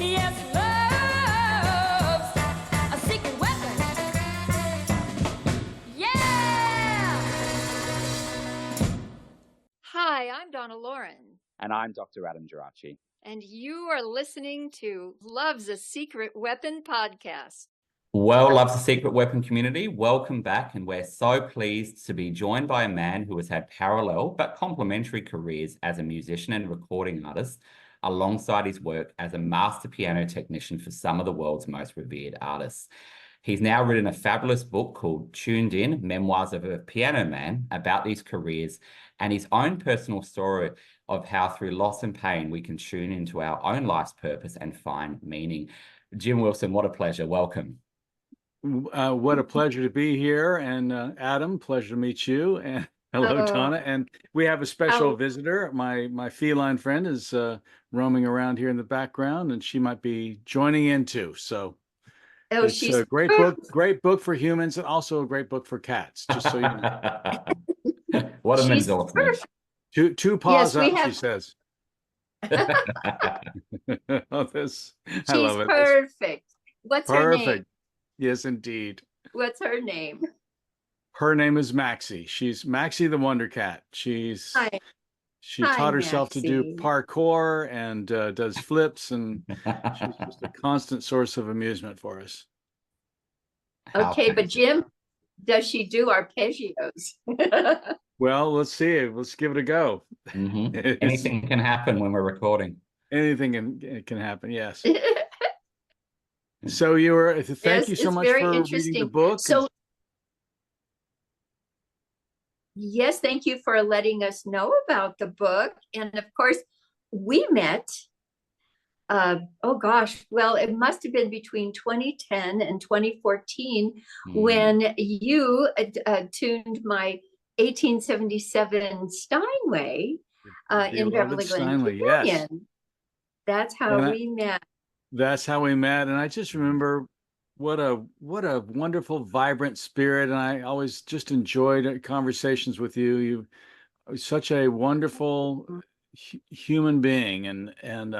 Yes, love's a secret weapon. Yeah! Hi, I'm Donna Loren. And I'm Dr. Adam Gerace. And you are listening to Love's a Secret Weapon podcast. Well, Love's a Secret Weapon community, welcome back. And we're so pleased to be joined by a man who has had parallel but complementary careers as a musician and recording artist, alongside his work as a master piano technician for some of the world's most revered artists. He's now written a fabulous book called Tuned In, Memoirs of a Piano Man, about these careers and his own personal story of how through loss and pain we can tune into our own life's purpose and find meaning. Jim Wilson, what a pleasure. Welcome. What a pleasure to be here. And Adam, pleasure to meet you. And hello, Donna. And we have a special visitor. My feline friend is roaming around here in the background, and she might be joining in too. So it's a great book for humans, and also a great book for cats, just so you know. What an endorsement. Two paws up, she says. I love it. Perfect. What's her name? Yes, indeed. What's her name? Her name is Maxie. She's Maxie the Wonder Cat. She taught herself to do parkour and does flips, and she's just a constant source of amusement for us. Okay, but Jim, does she do arpeggios? Well, let's see. Let's give it a go. Mm-hmm. Anything can happen when we're recording. Anything can happen, yes. So thank you so much for reading the book. So yes, thank you for letting us know about the book. And of course, we met, it must have been between 2010 and 2014 when you tuned my 1877 Steinway in Beverly Glen Canyon. Yes. That's how we met. That's how we met. And I just remember what a wonderful, vibrant spirit. And I always just enjoyed conversations with you. You are such a wonderful human being. And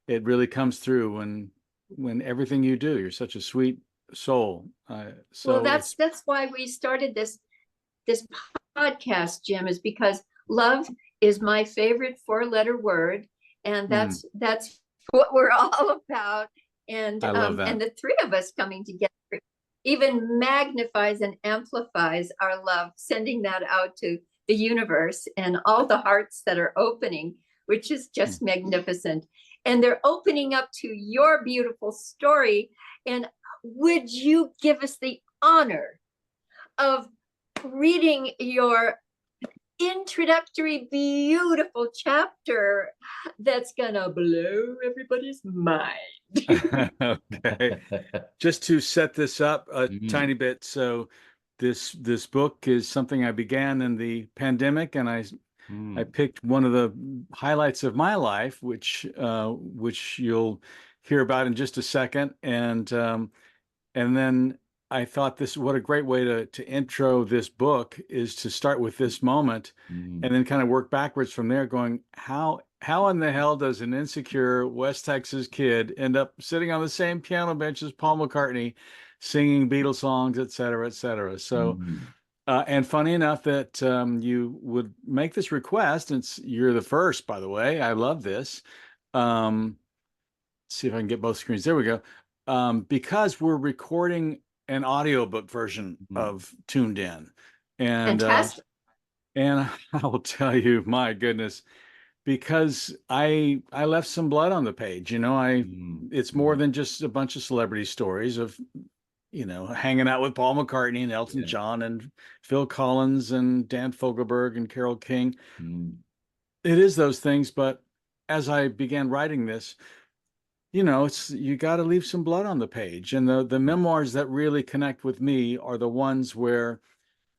it really comes through when everything you do. You're such a sweet soul. Well, that's why we started this podcast, Jim, is because love is my favorite 4-letter word. And that's what we're all about. And and the three of us coming together even magnifies and amplifies our love, sending that out to the universe and all the hearts that are opening, which is just magnificent. And they're opening up to your beautiful story. And would you give us the honor of reading your introductory beautiful chapter that's gonna blow everybody's mind? Okay, just to set this up a tiny bit. So this book is something I began in the pandemic, and I picked one of the highlights of my life, which you'll hear about in just a second, and then I thought what a great way to intro this book is to start with this moment and then kind of work backwards from there, going, how in the hell does an insecure West Texas kid end up sitting on the same piano bench as Paul McCartney, singing Beatle songs, et cetera, et cetera. So, and funny enough that you would make this request, and you're the first, by the way. I love this. See if I can get both screens. There we go. Because we're recording an audiobook version of Tuned In. And fantastic. And I will tell you, my goodness, because I left some blood on the page. It's more than just a bunch of celebrity stories of, hanging out with Paul McCartney and Elton John and Phil Collins and Dan Fogelberg and Carole King. It is those things, but as I began writing this, you got to leave some blood on the page. And the memoirs that really connect with me are the ones where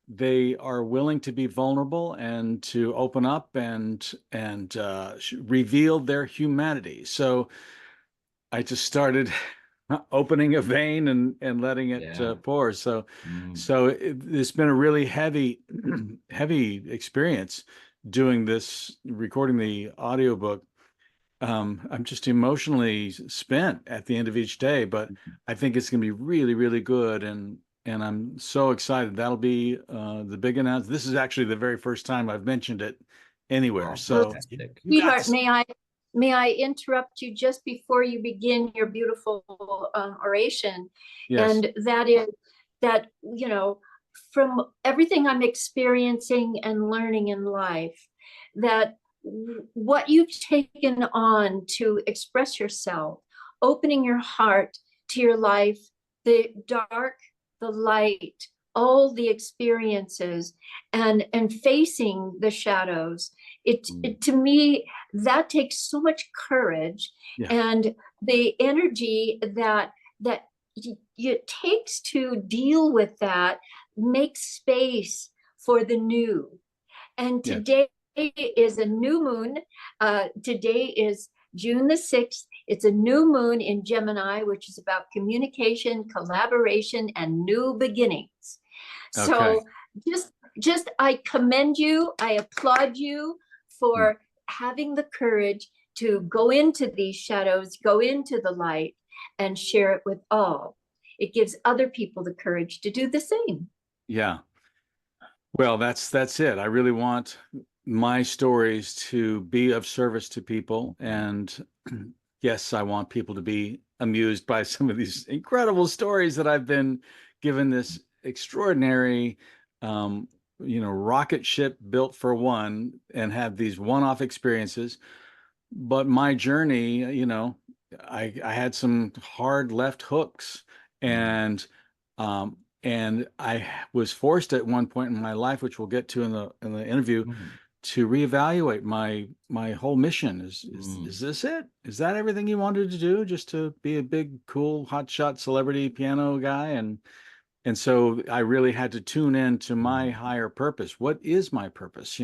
they are willing to be vulnerable and to open up and reveal their humanity. So I just started opening a vein and letting it pour. So it's been a really heavy experience doing this, recording the audiobook. I'm just emotionally spent at the end of each day, but I think it's going to be really, really good. And I'm so excited. That'll be the big announcement. This is actually the very first time I've mentioned it anywhere. Oh, So fantastic. you got Sweetheart, to, may I interrupt you just before you begin your beautiful oration? yes, And that is that, you know, from everything I'm experiencing and learning in life, that what you've taken on to express yourself, opening your heart to your life, the dark, the light, all the experiences, and facing the shadows. It to me, that takes so much courage, yeah, and the energy that it takes to deal with that makes space for the new. And yeah. today is a new moon. Today is June the 6th. It's a new moon in Gemini, which is about communication, collaboration, and new beginnings. Okay. So just I commend you, I applaud you Hmm. for having the courage to go into these shadows, go into the light, and share it with all. It gives other people the courage to do the same. Yeah. Well, that's it. I really want my stories to be of service to people. And yes, I want people to be amused by some of these incredible stories that I've been given this extraordinary, um, rocket ship built for one and have these one-off experiences. But my journey, I had some hard left hooks, and um, I was forced at one point in my life, which we'll get to in the interview, Mm. to reevaluate my whole mission. Is this it? Is that everything you wanted to do? Just to be a big, cool, hotshot celebrity piano guy? And so I really had to tune in to my higher purpose. What is my purpose,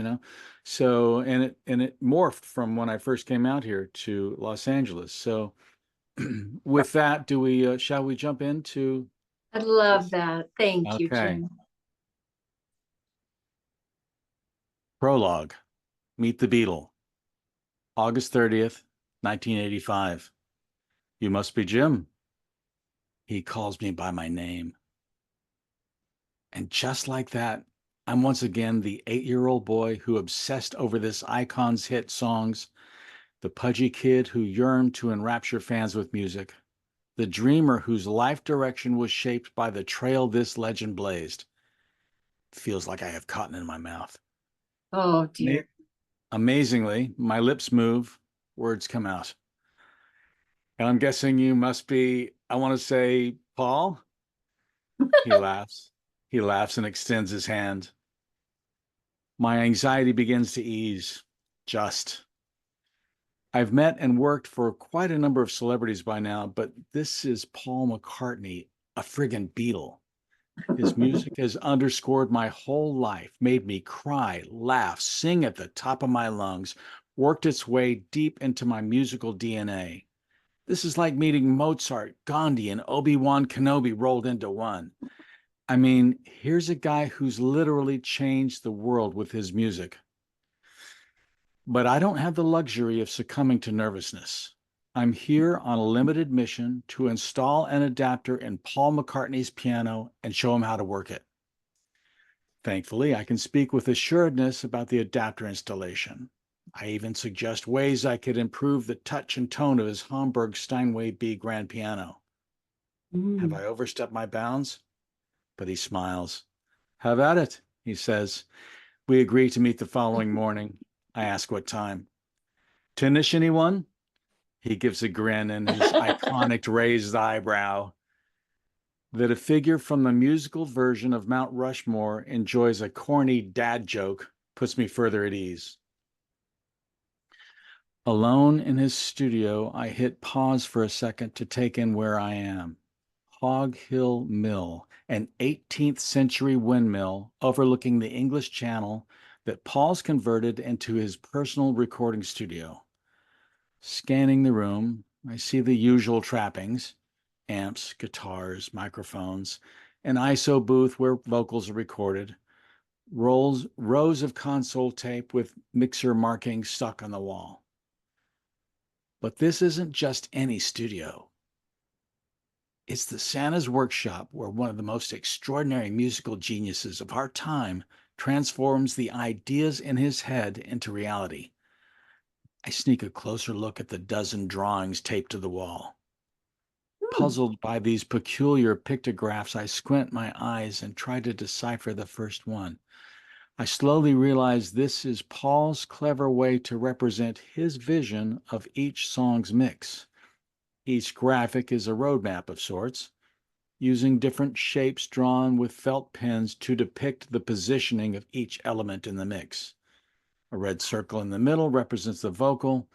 So, and it morphed from when I first came out here to Los Angeles. So with that, shall we jump into I love this? that. Thank you, Okay. Jim. Prologue. Meet the Beatle. August 30th, 1985. You must be Jim. He calls me by my name. And just like that, I'm once again the 8-year-old boy who obsessed over this icon's hit songs, the pudgy kid who yearned to enrapture fans with music, the dreamer whose life direction was shaped by the trail this legend blazed. Feels like I have cotton in my mouth. Oh dear. Amazingly, my lips move, words come out. And I'm guessing you must be, I want to say, Paul? He laughs. He laughs and extends his hand. My anxiety begins to ease. Just. I've met and worked for quite a number of celebrities by now, but this is Paul McCartney, a friggin' Beatle. His music has underscored my whole life, made me cry, laugh, sing at the top of my lungs, worked its way deep into my musical DNA. This is like meeting Mozart, Gandhi, and Obi-Wan Kenobi rolled into one. I mean, here's a guy who's literally changed the world with his music. But I don't have the luxury of succumbing to nervousness. I'm here on a limited mission to install an adapter in Paul McCartney's piano and show him how to work it. Thankfully, I can speak with assuredness about the adapter installation. I even suggest ways I could improve the touch and tone of his Hamburg Steinway B grand piano. Have I overstepped my bounds? But he smiles. Have at it, he says. We agree to meet the following morning. I ask what time. Tinish anyone? He gives a grin and his iconic raised eyebrow. That a figure from the musical version of Mount Rushmore enjoys a corny dad joke puts me further at ease. Alone in his studio, I hit pause for a second to take in where I am. Hog Hill Mill, an 18th century windmill overlooking the English Channel that Paul's converted into his personal recording studio. Scanning the room, I see the usual trappings: amps, guitars, microphones, an ISO booth where vocals are recorded, rows of console tape with mixer markings stuck on the wall. But this isn't just any studio. It's the Santa's workshop where one of the most extraordinary musical geniuses of our time transforms the ideas in his head into reality. I sneak a closer look at the dozen drawings taped to the wall. Puzzled by these peculiar pictographs, I squint my eyes and try to decipher the first one. I slowly realize this is Paul's clever way to represent his vision of each song's mix. Each graphic is a roadmap of sorts, using different shapes drawn with felt pens to depict the positioning of each element in the mix. A red circle in the middle represents the vocal.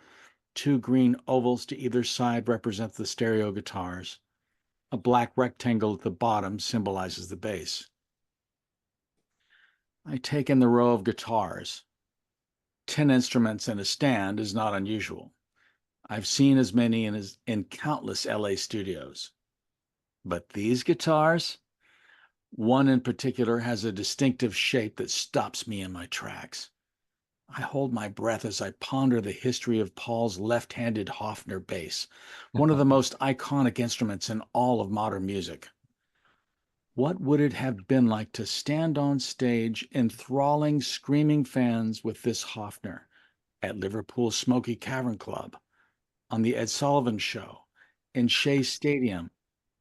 2 green ovals to either side represent the stereo guitars. A black rectangle at the bottom symbolizes the bass. I take in the row of guitars. 10 instruments and a stand is not unusual. I've seen as many in countless LA studios. But these guitars, one in particular has a distinctive shape that stops me in my tracks. I hold my breath as I ponder the history of Paul's left-handed Hofner bass, one of the most iconic instruments in all of modern music. What would it have been like to stand on stage enthralling screaming fans with this Hofner at Liverpool's Smoky Cavern Club, on the Ed Sullivan Show, in Shea Stadium,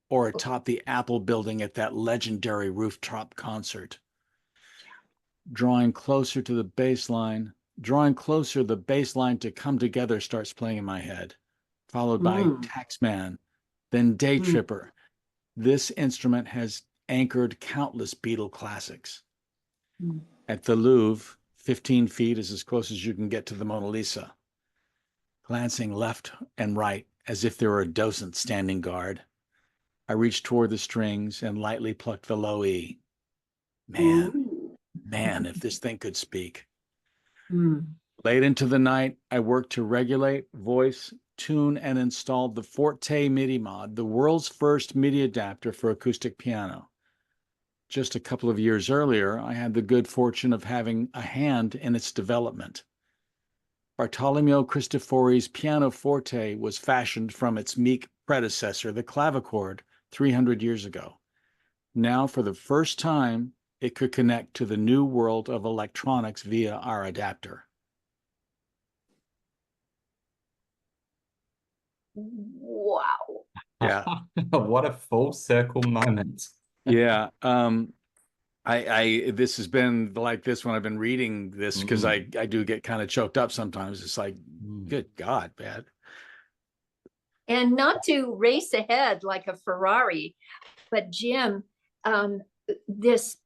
or atop the Apple building at that legendary rooftop concert? Drawing closer, the bass line to come together starts playing in my head, followed by Taxman, then Day Tripper. This instrument has anchored countless Beatle classics. At the Louvre, 15 feet is as close as you can get to the Mona Lisa. Glancing left and right as if there were a docent standing guard, I reach toward the strings and lightly pluck the low E. Man, if this thing could speak. Late into the night, I worked to regulate, voice, tune, and installed the Forte MIDI mod, the world's first MIDI adapter for acoustic piano. Just a couple of years earlier, I had the good fortune of having a hand in its development. Bartolomeo Cristofori's pianoforte was fashioned from its meek predecessor, the clavichord, 300 years ago. Now, for the first time, it could connect to the new world of electronics via our adapter. Wow. Yeah. What a full circle moment. Yeah. This has been like this when I've been reading this, because I do get kind of choked up sometimes. It's like, good God, man. And not to race ahead like a Ferrari, but Jim, this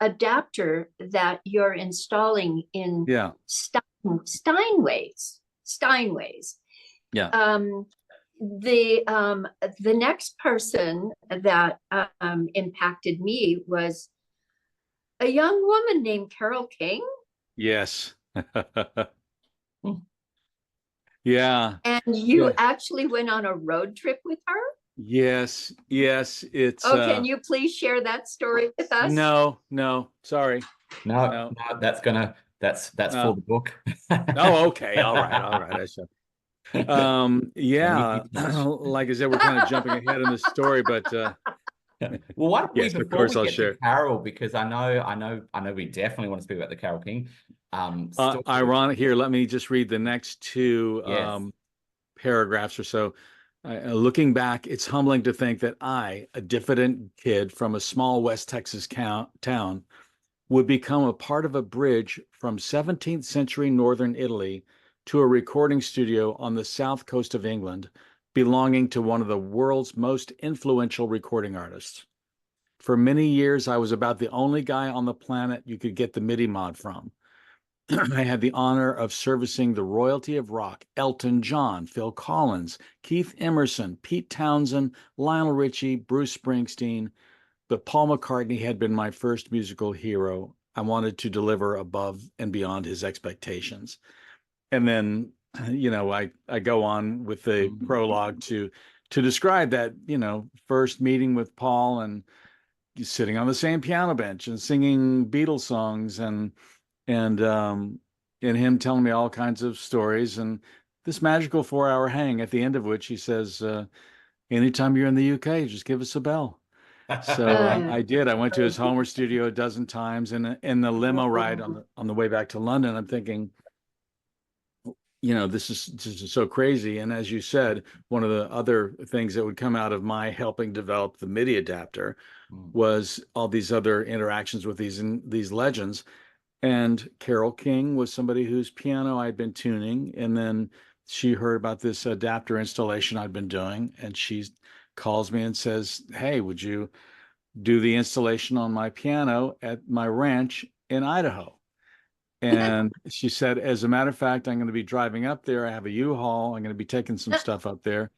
adapter that you're installing in Steinways. Yeah. The next person that impacted me was a young woman named Carole King. Yes. Yeah. And you actually went on a road trip with her? Yes. It's can you please share that story with us? No, sorry. No, that's for the book. Oh, okay. All right. I shall. Yeah. Like I said, we're kind of jumping ahead in the story, but well, why don't we, yes, of course, I'll share. To Carol, because I know we definitely want to speak about the Carole King story. Ironic here. Let me just read the next two paragraphs or so. Looking back, it's humbling to think that I, a diffident kid from a small West Texas town, would become a part of a bridge from 17th century northern Italy to a recording studio on the south coast of England, belonging to one of the world's most influential recording artists. For many years, I was about the only guy on the planet you could get the MIDI mod from. I had the honor of servicing the royalty of rock: Elton John, Phil Collins, Keith Emerson, Pete Townsend, Lionel Richie, Bruce Springsteen. But Paul McCartney had been my first musical hero. I wanted to deliver above and beyond his expectations. And then, I go on with the prologue to describe that, first meeting with Paul and sitting on the same piano bench and singing Beatles songs and him telling me all kinds of stories. And this magical 4-hour hang, at the end of which he says, anytime you're in the UK, just give us a bell. So I did. I went to his Homer studio a dozen times, and in the limo ride on the way back to London, I'm thinking, this is so crazy. And as you said, one of the other things that would come out of my helping develop the MIDI adapter was all these other interactions with these legends. And Carole King was somebody whose piano I'd been tuning, and then she heard about this adapter installation I'd been doing, and she calls me and says, "Hey, would you do the installation on my piano at my ranch in Idaho?" And she said, as a matter of fact, I'm going to be driving up there. I have a U-Haul. I'm going to be taking some stuff up there.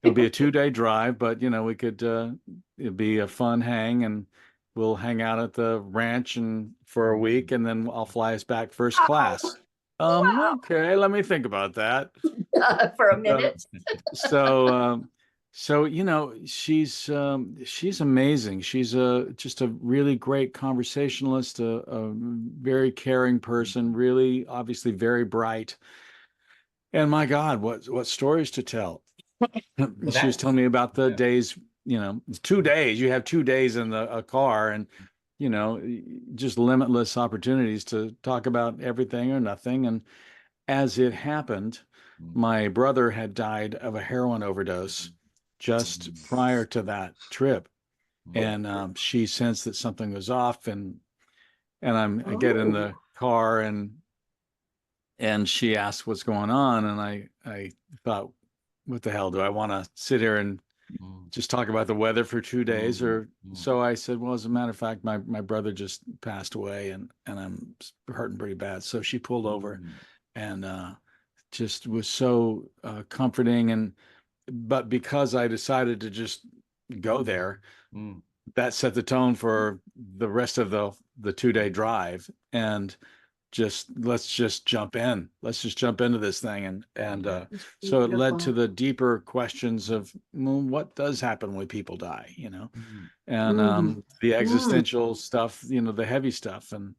It'll be a 2-day drive, but we could, it'll be a fun hang, and we'll hang out at the ranch and for a week, and then I'll fly us back first class. Wow. Okay, let me think about that. For a minute. So she's amazing. She's just a really great conversationalist, a very caring person, really obviously very bright. And my God, what stories to tell. She was telling me about the days, 2 days. You have 2 days in a car, and just limitless opportunities to talk about everything or nothing. And as it happened, my brother had died of a heroin overdose just prior to that trip, and she sensed that something was off, and I get in the car, and she asked what's going on, and I thought, what the hell, do I want to sit here and just talk about the weather for 2 days? Or so I said, well, as a matter of fact, my brother just passed away, and I'm hurting pretty bad. So she pulled over and just was so comforting. But because I decided to just go there, that set the tone for the rest of the 2-day drive. And let's just jump in. Let's just jump into this thing. And so it led to the deeper questions of, well, what does happen when people die, and the existential stuff, the heavy stuff. And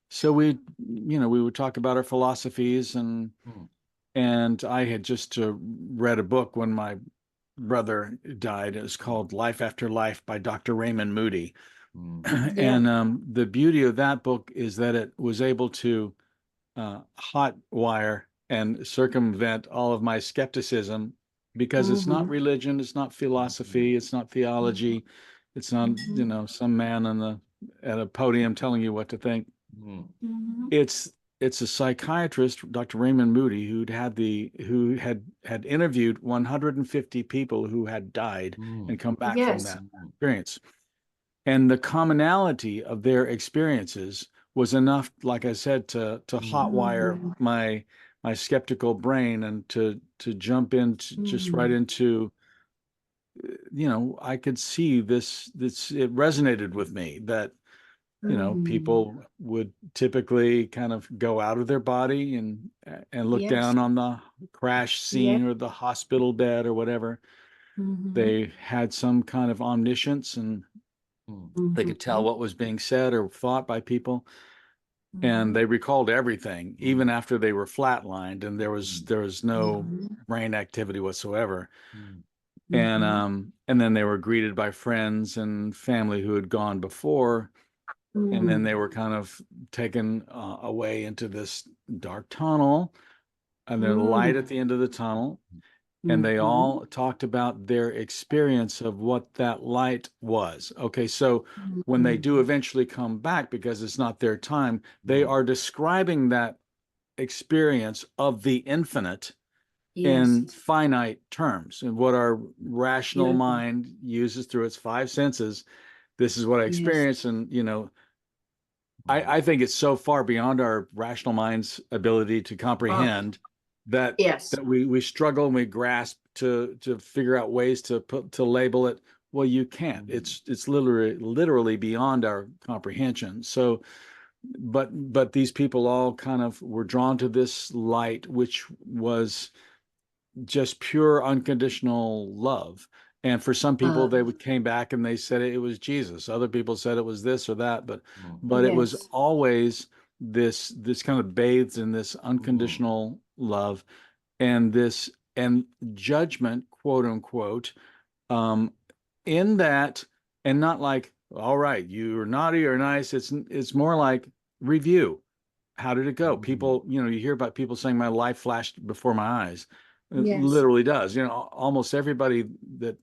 so we would talk about our philosophies, and I had just read a book when my brother died. It was called Life After Life by Dr. Raymond Moody. And the beauty of that book is that it was able to hot wire and circumvent all of my skepticism, because it's not religion, it's not philosophy, it's not theology, it's not some man at a podium telling you what to think. It's a psychiatrist, Dr. Raymond Moody, who had interviewed 150 people who had died and come back from that experience. And the commonality of their experiences was enough, like I said, to hotwire my skeptical brain, and to jump into just right into, I could see this, it resonated with me that, people would typically kind of go out of their body and look down on the crash scene or the hospital bed or whatever. They had some kind of omniscience, and they could tell what was being said or thought by people, and they recalled everything, even after they were flatlined and there was no brain activity whatsoever. And then they were greeted by friends and family who had gone before, and then they were kind of taken away into this dark tunnel, and there's a light at the end of the tunnel. And they all talked about their experience of what that light was. Okay, so when they do eventually come back, because it's not their time, they are describing that experience of the infinite in finite terms, and what our rational mind uses through its 5 senses. This is what I experienced. And, I think it's so far beyond our rational mind's ability to comprehend that we struggle and we grasp to figure out ways to label it. Well, you can't. It's literally beyond our comprehension. So, but these people all kind of were drawn to this light, which was just pure unconditional love. And for some people, they came back and they said it was Jesus. Other people said it was this or that, but it was always this kind of bathed in this unconditional love. and judgment, quote unquote, in that, and not like, all right, you're naughty or nice. It's more like review. How did it go? People, you hear about people saying my life flashed before my eyes. It Yes. literally does. Almost everybody that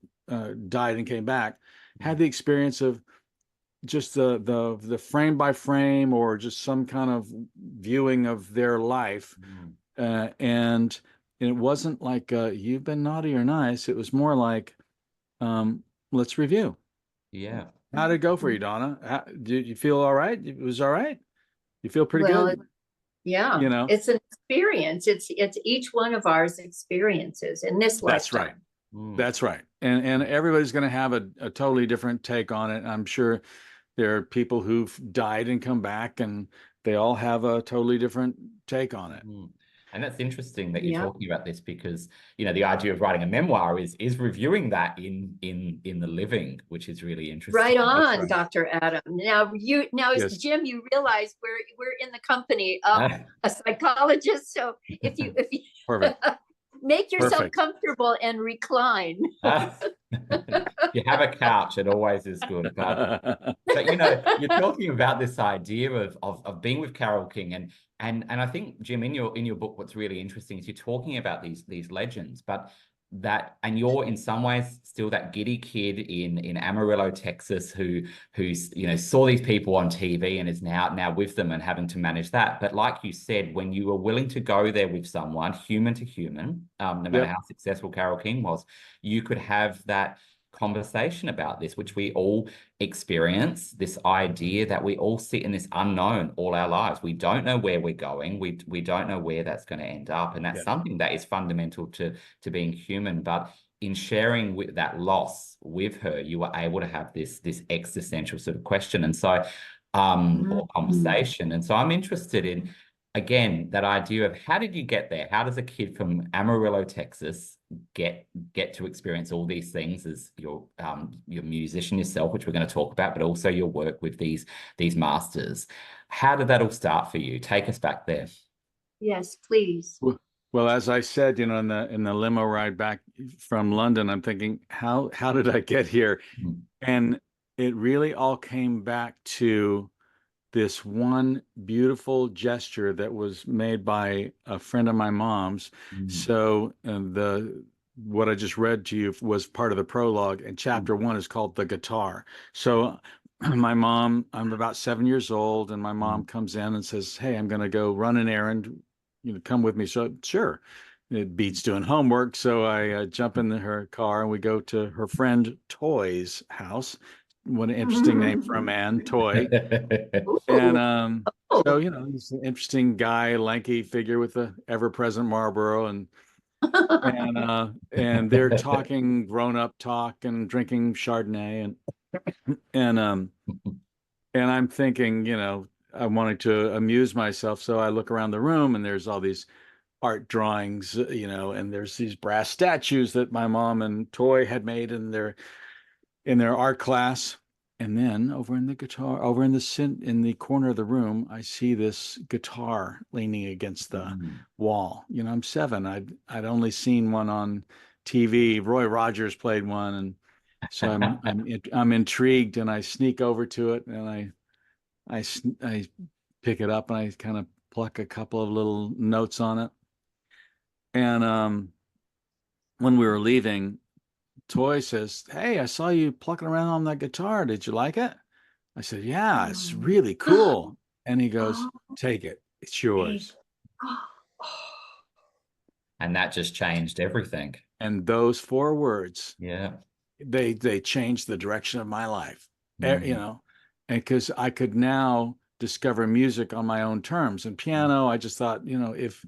died and came back had the experience of just the frame by frame or just some kind of viewing of their life. And it wasn't like you've been naughty or nice. It was more like, let's review. Yeah. How did it go for you, Donna? Did you feel all right? It was all right? You feel pretty Well, good? yeah, it's an experience. It's each one of ours experiences in this That's lifetime. right. That's right. And everybody's going to have a totally different take on it. I'm sure there are people who've died and come back, and they all have a totally different take on it. And that's interesting that you're talking about this, because the idea of writing a memoir is reviewing that in the living, which is really interesting. Right on, Dr. Adam. Now Yes. Jim, you realize we're in the company of a psychologist. So if you Perfect. make yourself Perfect. comfortable and recline. You have a couch, it always is good. But you're talking about this idea of being with Carole King, and I think, Jim, in your book, what's really interesting is you're talking about these legends, and you're in some ways still that giddy kid in Amarillo, Texas, who saw these people on TV and is now with them and having to manage that. But like you said, when you were willing to go there with someone, human to human, no matter how successful Carole King was, you could have that conversation about this, which we all experience, this idea that we all sit in this unknown all our lives. We don't know where we're going. We don't know where that's going to end up. And that's something that is fundamental to being human. But in sharing with that loss with her, you were able to have this existential sort of question. And so, or conversation. And so I'm interested in, again, that idea of how did you get there? How does a kid from Amarillo, Texas, get to experience all these things as your musician yourself, which we're going to talk about, but also your work with these masters? How did that all start for you? Take us back there. Yes, please. Well, as I said, in the limo ride back from London, I'm thinking, how did I get here? And it really all came back to this one beautiful gesture that was made by a friend of my mom's. So what I just read to you was part of the prologue, and chapter 1 is called The Guitar. So my mom, I'm about 7 years old, and my mom comes in and says, hey, I'm going to go run an errand, come with me. So sure, it beats doing homework. So I jump in her car and we go to her friend Toy's house. What an interesting name for a man, Toy. And so he's an interesting guy, lanky figure with a ever-present Marlboro, and they're talking grown-up talk and drinking Chardonnay, and I'm thinking, I wanted to amuse myself, so I look around the room and there's all these art drawings, and there's these brass statues that my mom and Toy had made in their art class. And then over in the corner of the room, I see this guitar leaning against the wall. I'm 7. I'd only seen one on TV. Roy Rogers played one, and so I'm intrigued, and I sneak over to it, and I pick it up, and I kind of pluck a couple of little notes on it. And when we were leaving, Toy says, hey, I saw you plucking around on that guitar. Did you like it? I said, yeah, it's really cool. And he goes, take it. It's yours. And that just changed everything. And those 4 words, they changed the direction of my life, and because I could now discover music on my own terms. And piano, I just thought, if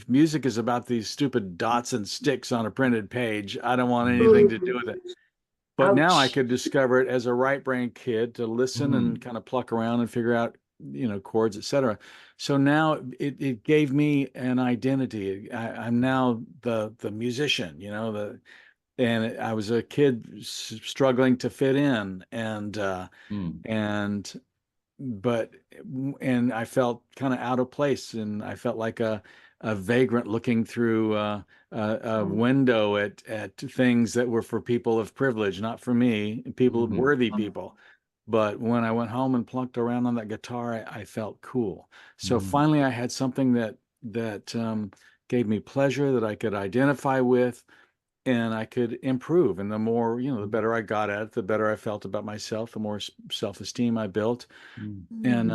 music is about these stupid dots and sticks on a printed page, I don't want anything to do with it. But now I could discover it as a right-brained kid, to listen and kind of pluck around and figure out, chords, etc. So now it gave me an identity. I'm now the musician, and I was a kid struggling to fit in, and I felt kind of out of place, and I felt like a vagrant looking through a window at things that were for people of privilege, not for me, people, worthy people. But when I went home and plunked around on that guitar, I felt cool. So finally, I had something that gave me pleasure, that I could identify with, and I could improve. And the more, the better I got at it, the better I felt about myself, the more self-esteem I built. And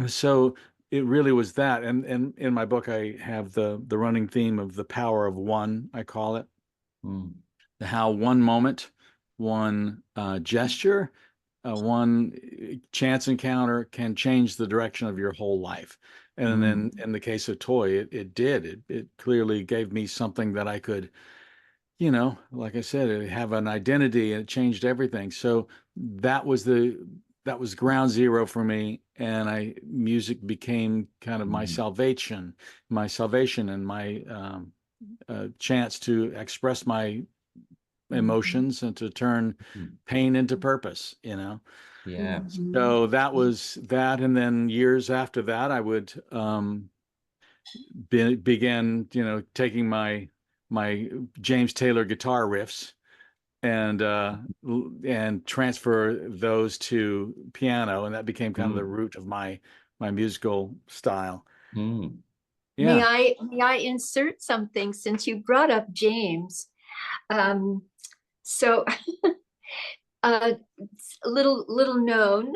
so it really was that. And in my book, I have the running theme of the power of one, I call it. How one moment, one gesture, one chance encounter can change the direction of your whole life. And then in the case of Toy, it did. It clearly gave me something that I could, like I said, have an identity, and it changed everything. So that was ground zero for me. And music became kind of my salvation, and my chance to express my emotions and to turn pain into purpose, Yeah. So that was that. And then years after that, I would began, taking my James Taylor guitar riffs and transfer those to piano, and that became kind of the root of my musical style. May I insert something, since you brought up James? So little known,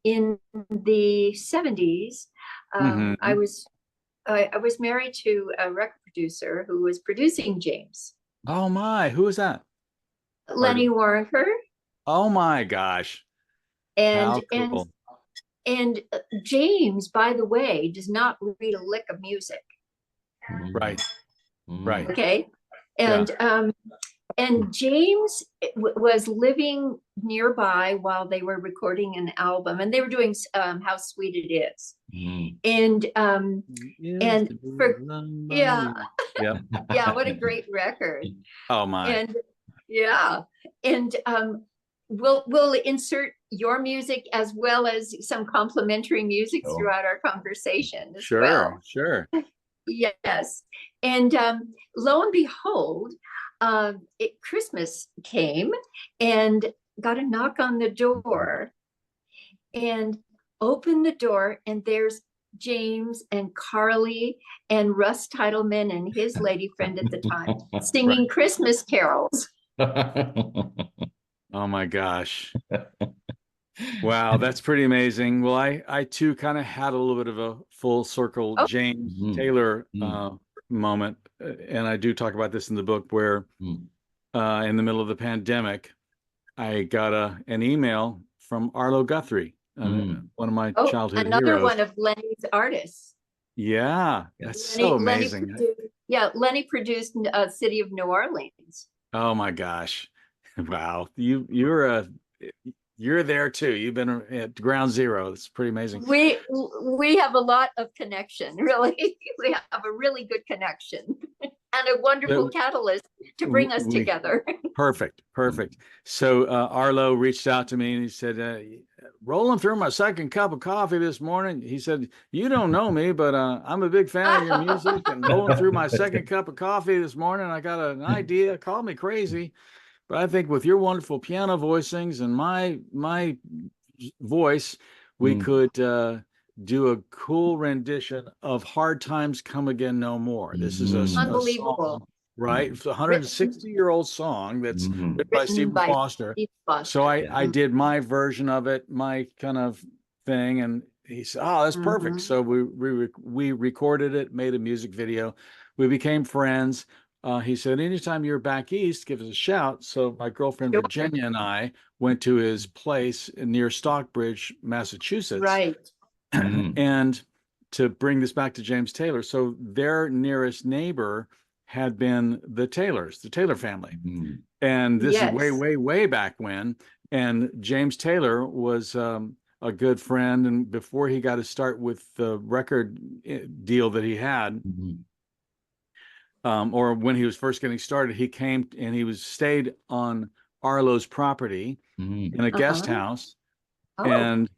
in the 70s, I was married to a record producer who was producing James. Oh my, who is that? Lenny Waronker. Oh my gosh. And how cool. and James, by the way, does not read a lick of music. Right. Right. Okay. And James was living nearby while they were recording an album, and they were doing How Sweet It Is. And what a great record. Oh my. And we'll insert your music as well as some complimentary music throughout our conversation as well. Sure. Yes. And lo and behold, Christmas came, and got a knock on the door, and opened the door, and there's James and Carly and Russ Titleman and his lady friend at the time singing Christmas carols. Oh my gosh. Wow, that's pretty amazing. Well, I too kind of had a little bit of a full circle James Taylor moment. And I do talk about this in the book, where in the middle of the pandemic, I got an email from Arlo Guthrie, one of my childhood another heroes. One of Lenny's artists. Yeah, that's so amazing. Lenny produced City of New Orleans. Oh my gosh. Wow. You're there too. You've been at ground zero. It's pretty amazing. We have a lot of connection, really. We have a really good connection and a wonderful catalyst to bring us together. Perfect. So Arlo reached out to me, and he said, rolling through my second cup of coffee this morning. He said, you don't know me, but I'm a big fan of your music, and rolling through my second cup of coffee this morning, I got an idea. Call me crazy, but I think with your wonderful piano voicings and my voice, we could do a cool rendition of Hard Times Come Again No More. This is unbelievable song, right? It's a 160-year-old song that's written by Stephen Foster. So I did my version of it, my kind of thing, and he said, oh, that's perfect. So we recorded it, made a music video. We became friends. He said, anytime you're back east, give us a shout. So my girlfriend Virginia and I went to his place near Stockbridge, Massachusetts. Right. And to bring this back to James Taylor, so their nearest neighbor had been the Taylors, the Taylor family. And this is way back when. And James Taylor was a good friend. And before he got to start with the record deal that he had, or when he was first getting started, he came and he stayed on Arlo's property in a guest house and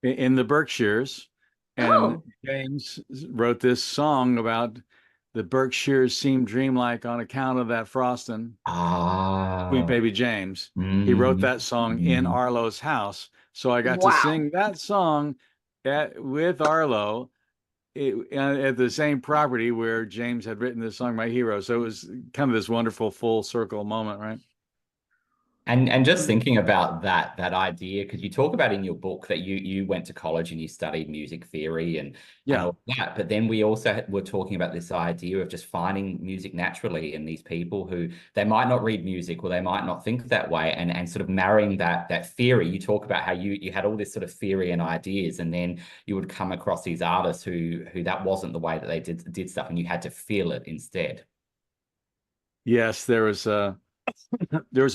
in the Berkshires. And Oh, James wrote this song about the Berkshires seem dreamlike on account of that frosting. Sweet Ah. Baby James. He wrote Mm, that song in mm. Arlo's house. So I got to wow. sing that song with Arlo at the same property where James had written this song, My Hero. So it was kind of this wonderful full circle moment, right? And just thinking about that idea, because you talk about in your book that you went to college and you studied music theory and Yeah. all that, but then we also were talking about this idea of just finding music naturally in these people who they might not read music or they might not think that way, and sort of marrying that theory. You talk about how you had all this sort of theory and ideas, and then you would come across these artists who that wasn't the way that they did stuff, and you had to feel it instead. Yes, there was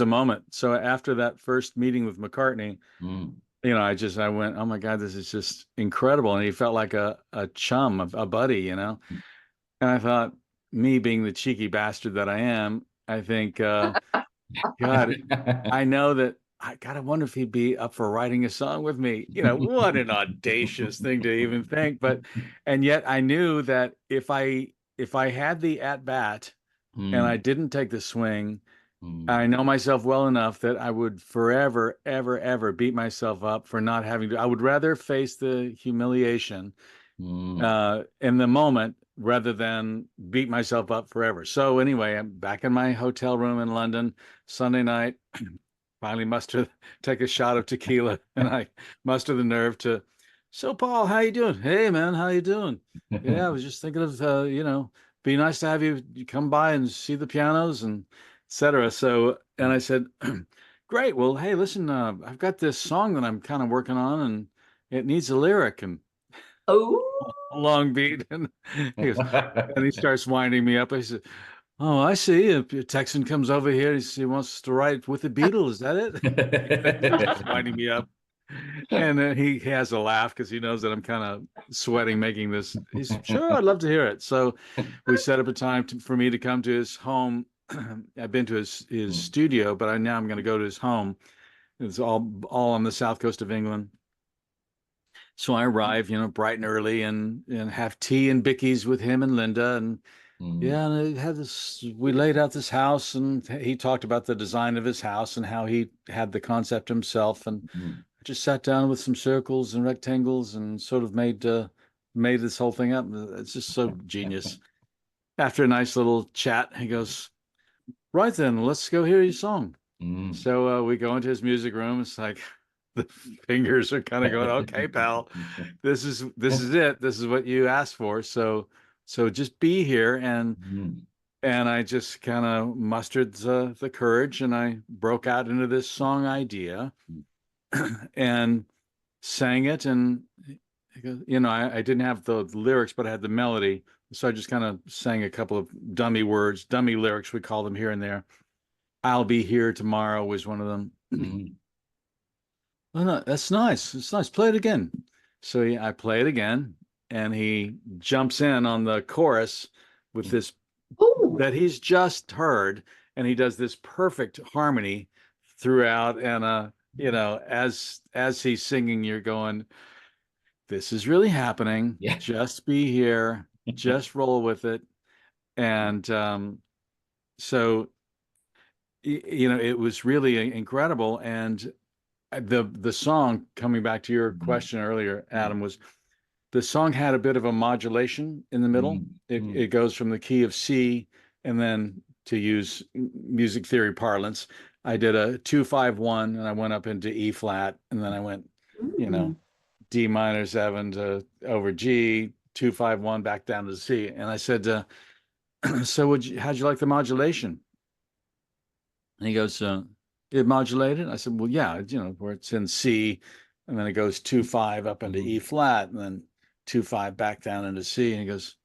a moment. So after that first meeting with McCartney, Mm. I went, oh my God, this is just incredible. And he felt like a chum, a buddy, And I thought, me being the cheeky bastard that I am, I think, God, I know that I gotta wonder if he'd be up for writing a song with me. What an audacious thing to even think. And yet I knew that if I had the at bat and I Mm. didn't take the swing, Mm. I know myself well enough that I would forever, ever, ever beat myself up for not having to. I would rather face the humiliation Mm. in the moment rather than beat myself up forever. So anyway, I'm back in my hotel room in London, Sunday night. Finally take a shot of tequila, and I muster the nerve to. So Paul, how you doing? Hey man, how you doing? Yeah, I was just thinking of be nice to have you come by and see the pianos and etc. So, and I said, great. Well, hey, listen, I've got this song that I'm kind of working on, and it needs a lyric. And Oh, a long beat, and he starts winding me up. I said, "Oh, I see. If a Texan comes over here, he wants to write with the Beatles. Is that it?" He starts winding me up, and he has a laugh because he knows that I'm kind of sweating making this. He's sure, I'd love to hear it. So we set up a time for me to come to his home. I've been to his studio, but now I'm going to go to his home. It's all on the south coast of England. So I arrive, bright and early, and have tea and bickies with him and Linda, and Mm. yeah, and we laid out this house, and he talked about the design of his house and how he had the concept himself, and Mm. I just sat down with some circles and rectangles and sort of made this whole thing up. It's just so genius. After a nice little chat, he goes, "Right then, let's go hear your song." Mm. So we go into his music room. It's like the fingers are kind of going, "Okay, pal, this is it. This is what you asked for. So just be here." Mm. And I just kind of mustered the courage, and I broke out into this song idea and sang it. And I didn't have the lyrics, but I had the melody. So I just kind of sang a couple of dummy words, dummy lyrics, we call them here and there. I'll be here tomorrow was one of them. Mm. Oh no, that's nice. It's nice. Play it again. So I play it again, and he jumps in on the chorus with this oh, that he's just heard, and he does this perfect harmony throughout. And as he's singing, you're going, "This is really happening. Yeah. Just be here. Just roll with it." And so it was really incredible. And the song, coming back to your question earlier, Adam, was the song had a bit of a modulation in the middle. Mm. Mm. It goes from the key of C, and then, to use music theory parlance, I did a 2-5-1, and I went up into E flat, and then I went, mm. D minor 7 to over G, 2-5-1 back down to C. And I said, so how'd you like the modulation? And he goes, it modulated? I said, well, yeah, where it's in C, and then it goes 2-5 up into E flat, and then 2-5 back down into C. And he goes,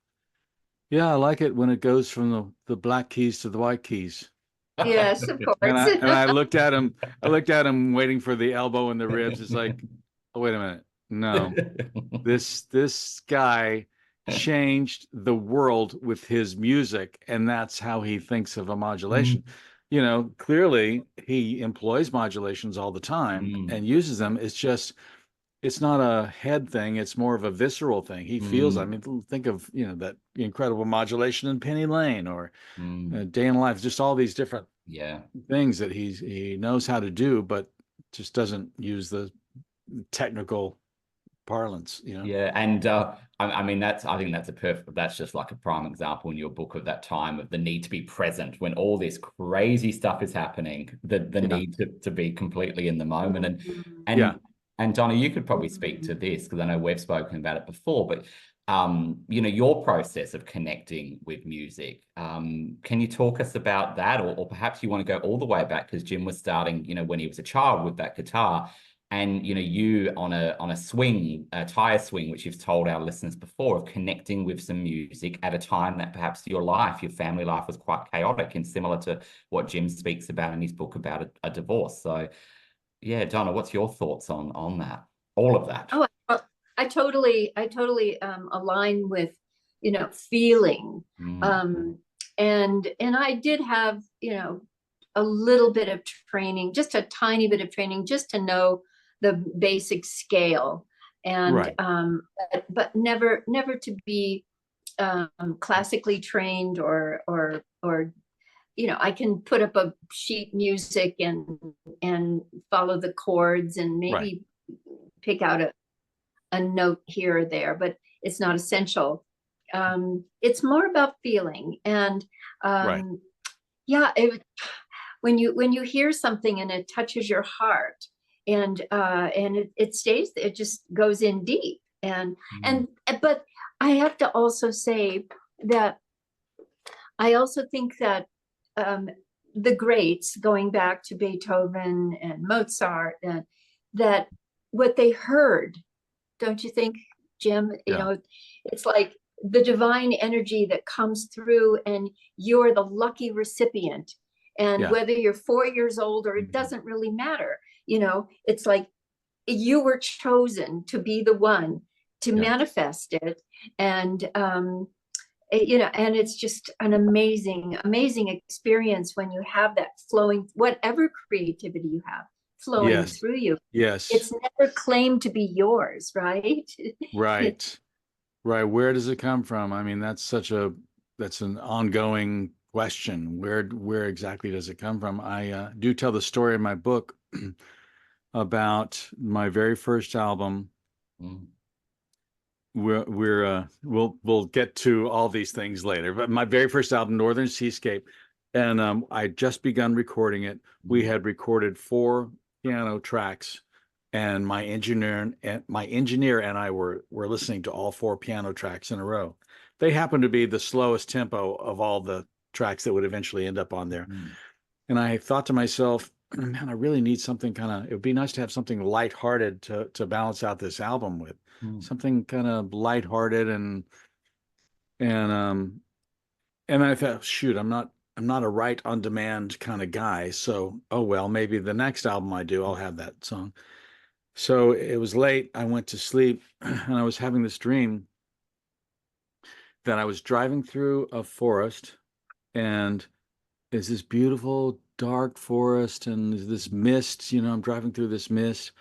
yeah, I like it when it goes from the black keys to the white keys. Yes, of And course. I looked at him, waiting for the elbow and the ribs. It's like, oh, wait a minute. No, this guy changed the world with his music, and that's how he thinks of a modulation. Clearly he employs modulations all the time Mm. and uses them. It's just it's not a head thing. It's more of a visceral thing. He feels, I mean, think of, you know, that incredible modulation in Penny Lane or Day in Life, just all these different things that he knows how to do, but just doesn't use the technical parlance, you know? Yeah. And I mean, I think that's just like a prime example in your book of that time of the need to be present when all this crazy stuff is happening, the need to be completely in the moment. And Donna, you could probably speak to this because I know we've spoken about it before, but you know, your process of connecting with music. Can you talk us about that? Or perhaps you want to go all the way back because Jim was starting, you know, when he was a child with that guitar. And, you know, you on a swing, a tire swing, which you've told our listeners before, of connecting with some music at a time that perhaps your family life was quite chaotic and similar to what Jim speaks about in his book about a divorce. So, yeah, Donna, what's your thoughts on that? All of that. Oh, I totally align with, you know, feeling. And I did have, you know, a little bit of training, just a tiny bit of training, just to know the basic scale, and but never to be classically trained or you know, I can put up a sheet music and follow the chords and maybe pick out a note here or there, but it's not essential. It's more about feeling, and when you hear something and it touches your heart, and it stays, it just goes in deep, but I have to also say that I also think that the greats, going back to Beethoven and Mozart, that what they heard, don't you think, Jim? You know, it's like the divine energy that comes through, and you're the lucky recipient. And whether you're 4 years old or it doesn't really matter, you know, it's like you were chosen to be the one to manifest it. And, you know, and it's just an amazing experience when you have that flowing, whatever creativity you have flowing through you. It's never claimed to be yours, right? Right. Where does it come from? I mean, that's an ongoing question. Where exactly does it come from? I do tell the story in my book about my very first album. We'll get to all these things later, but my very first album, Northern Seascape, and I just begun recording it. We had recorded 4 piano tracks, and my engineer and I were listening to all 4 piano tracks in a row. They happened to be the slowest tempo of all the tracks that would eventually end up on there. And I thought to myself, man, I really need something it would be nice to have something lighthearted to balance out this album with. Something kind of lighthearted, and I thought, shoot, I'm not a write on demand kind of guy. So, oh well, maybe the next album I do, I'll have that song. So it was late. I went to sleep, and I was having this dream that I was driving through a forest, and it's this beautiful dark forest, and there's this mist, you know, I'm driving through this mist,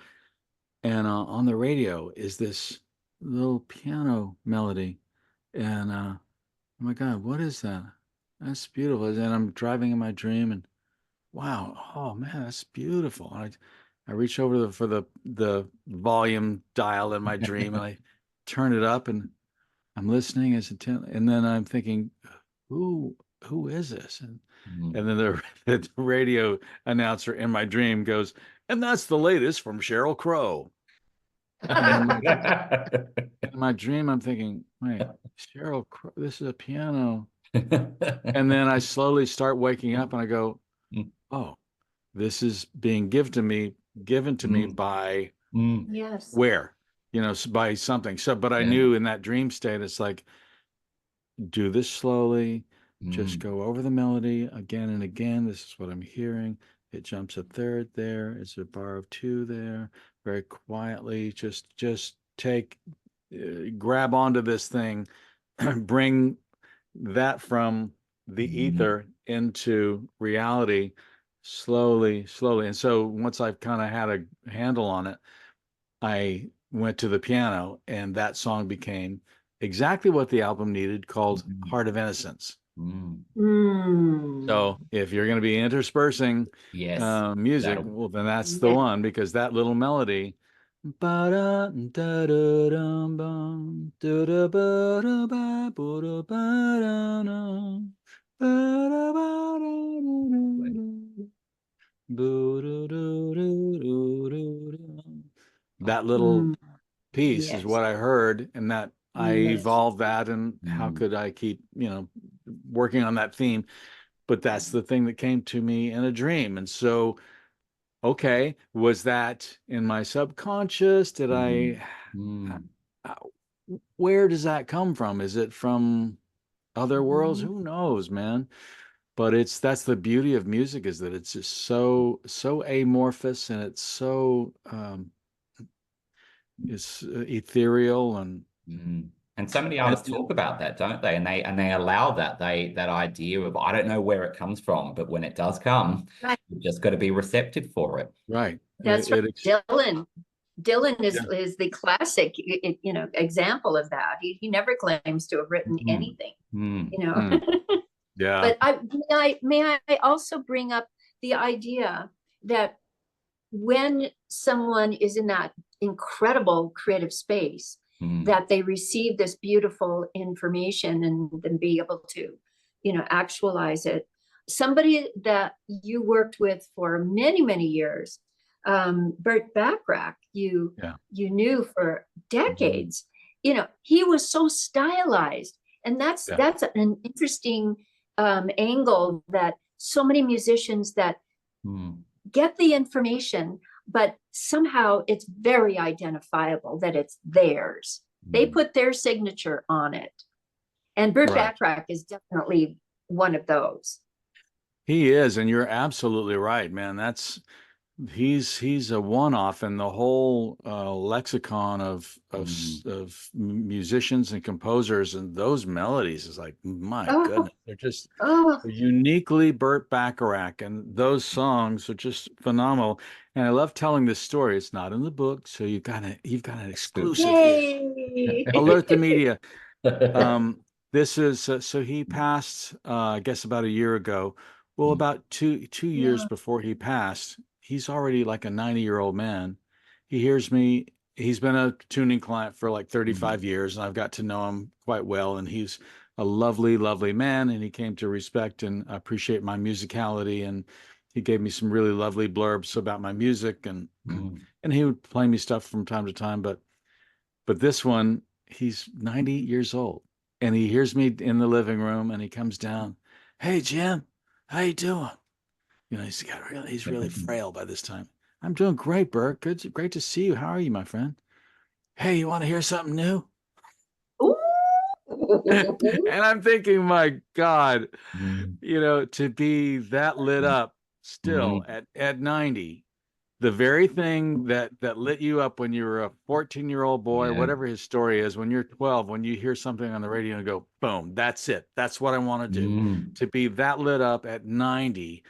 and on the radio is this little piano melody, and oh my God, what is that? That's beautiful. And I'm driving in my dream, and wow, oh man, that's beautiful. And I reach over for the volume dial in my dream, and I turn it up, and I'm listening and then I'm thinking, who is this? And then the radio announcer in my dream goes, and that's the latest from Sheryl Crow. And in my dream, I'm thinking, wait, Sheryl Crow, this is a piano. And then I slowly start waking up, and I go, oh, this is being given to me by where? You know, by something. So, but I knew in that dream state, it's like, do this slowly, just go over the melody again and again. This is what I'm hearing. It jumps a third there. It's a bar of 2 there. Very quietly, just grab onto this thing, bring that from the ether into reality slowly. And so once I've kind of had a handle on it, I went to the piano, and that song became exactly what the album needed, called Heart of Innocence. So if you're going to be interspersing music, well, then that's the one, because that little melody. That little piece is what I heard, and that I evolved that, and how could I keep, working on that theme? But that's the thing that came to me in a dream. And so, okay, was that in my subconscious? Did where does that come from? Is it from other worlds? Who knows, man? But that's the beauty of music, is that it's just so amorphous, and it's so it's ethereal, and so many artists talk about that, don't they? And they allow that idea of, I don't know where it comes from, but when it does come, you've just got to be receptive for it. Right. That's right. Dylan is the classic, example of that. He never claims to have written anything, Yeah. But may I also bring up the idea that when someone is in that incredible creative space, that they receive this beautiful information and then be able to, actualize it. Somebody that you worked with for many, many years, Burt Bacharach, you knew for decades, he was so stylized. And that's an interesting angle, that so many musicians that get the information, but somehow it's very identifiable that it's theirs. They put their signature on it. And Burt Bacharach is definitely one of those. He is, and you're absolutely right, man. He's a one-off in the whole lexicon of musicians and composers, and those melodies is like, my goodness, they're just uniquely Burt Bacharach, and those songs are just phenomenal. And I love telling this story. It's not in the book, so you've got an exclusive here. Alert the media. This is so he passed, I guess, about a year ago. Well, about two years before he passed, he's already like a 90-year-old man. He hears me. He's been a tuning client for like 35 years, and I've got to know him quite well. And he's a lovely, lovely man. And he came to respect and appreciate my musicality. And he gave me some really lovely blurbs about my music. And and he would play me stuff from time to time. But this one, he's 90 years old, and he hears me in the living room, and he comes down. Hey, Jim, how you doing? He's really frail by this time. I'm doing great, Bert. Great to see you. How are you, my friend? Hey, you want to hear something new? And I'm thinking, my God, to be that lit up still at 90, the very thing that lit you up when you were a 14-year-old boy, whatever his story is, when you're 12, when you hear something on the radio and go, boom, that's it. That's what I want to do. To be that lit up at 90.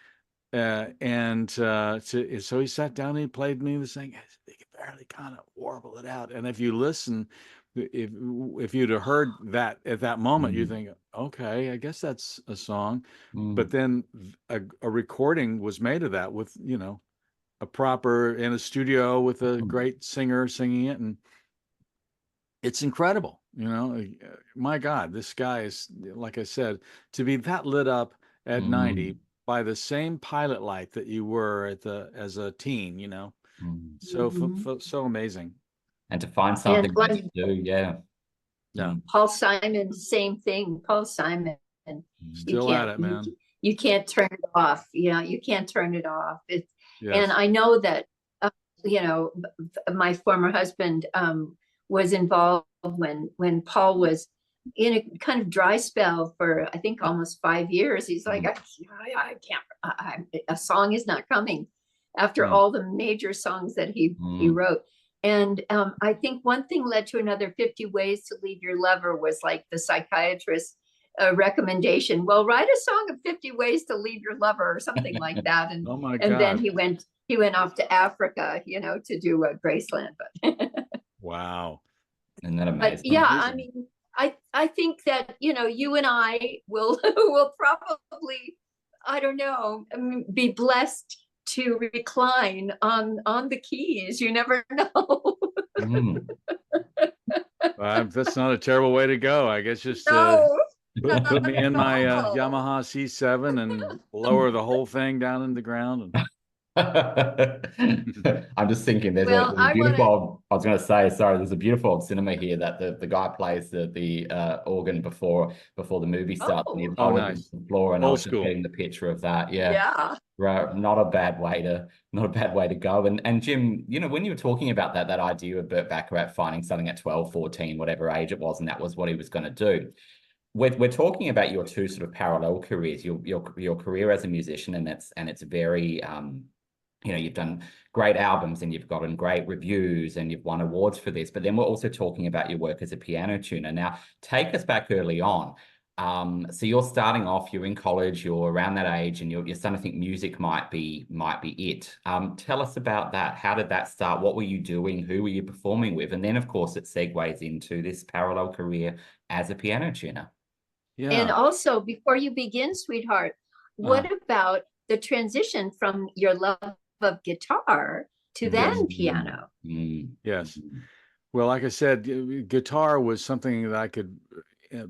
So he sat down and he played me this thing. He could barely kind of warble it out. And if you listen, if you'd have heard that at that moment, you think, okay, I guess that's a song. But then a recording was made of that with, a proper, in a studio with a great singer singing it. And it's incredible. My God, this guy is, like I said, to be that lit up at 90 by the same pilot light that you were as a teen, so amazing. And to find something to do, Paul Simon, same thing. Paul Simon, still at it, man. You can't turn it off. You can't turn it off. And I know that, my former husband was involved when Paul was in a kind of dry spell for, I think, almost 5 years. He's like, I can't, a song is not coming after all the major songs that he wrote. And I think one thing led to another. 50 Ways to Leave Your Lover was like the psychiatrist's recommendation. Well, write a song of 50 Ways to Leave Your Lover or something like that. And, oh my God. And then he went off to Africa, to do Graceland. But Wow. Isn't that But amazing? yeah, I Amazing. mean, I think that, you know, you and I will will probably, I don't know, be blessed to recline on the keys. You never know. Mm. That's not a terrible way to go. I guess just No, put not me in at my all. Yamaha C7 and lower the whole thing down in the ground. I'm just thinking Well, there's a I want to. beautiful, I was going to say, sorry, there's a beautiful old cinema here that the guy plays the organ before the movie starts, and he Oh, Oh, lowers it nice. to the floor, and I Old was just school. getting the picture of that. Yeah. yeah. Right, not a bad way to go. And Jim, you know, when you were talking about that idea of Burt Bacharach finding something at 12, 14, whatever age it was, and that was what he was going to do. We're talking about your two sort of parallel careers, your career as a musician, and it's very you know, you've done great albums and you've gotten great reviews and you've won awards for this, but then we're also talking about your work as a piano tuner. Now, take us back early on. So you're starting off, you're in college, you're around that age, and you're starting to think music might be it. Tell us about that. How did that start? What were you doing? Who were you performing with? And then, of course, it segues into this parallel career as a piano tuner. And Yeah. also, before you begin, sweetheart, what about the transition from your love of guitar to then piano? Yes. Well, like I said, guitar was something that I could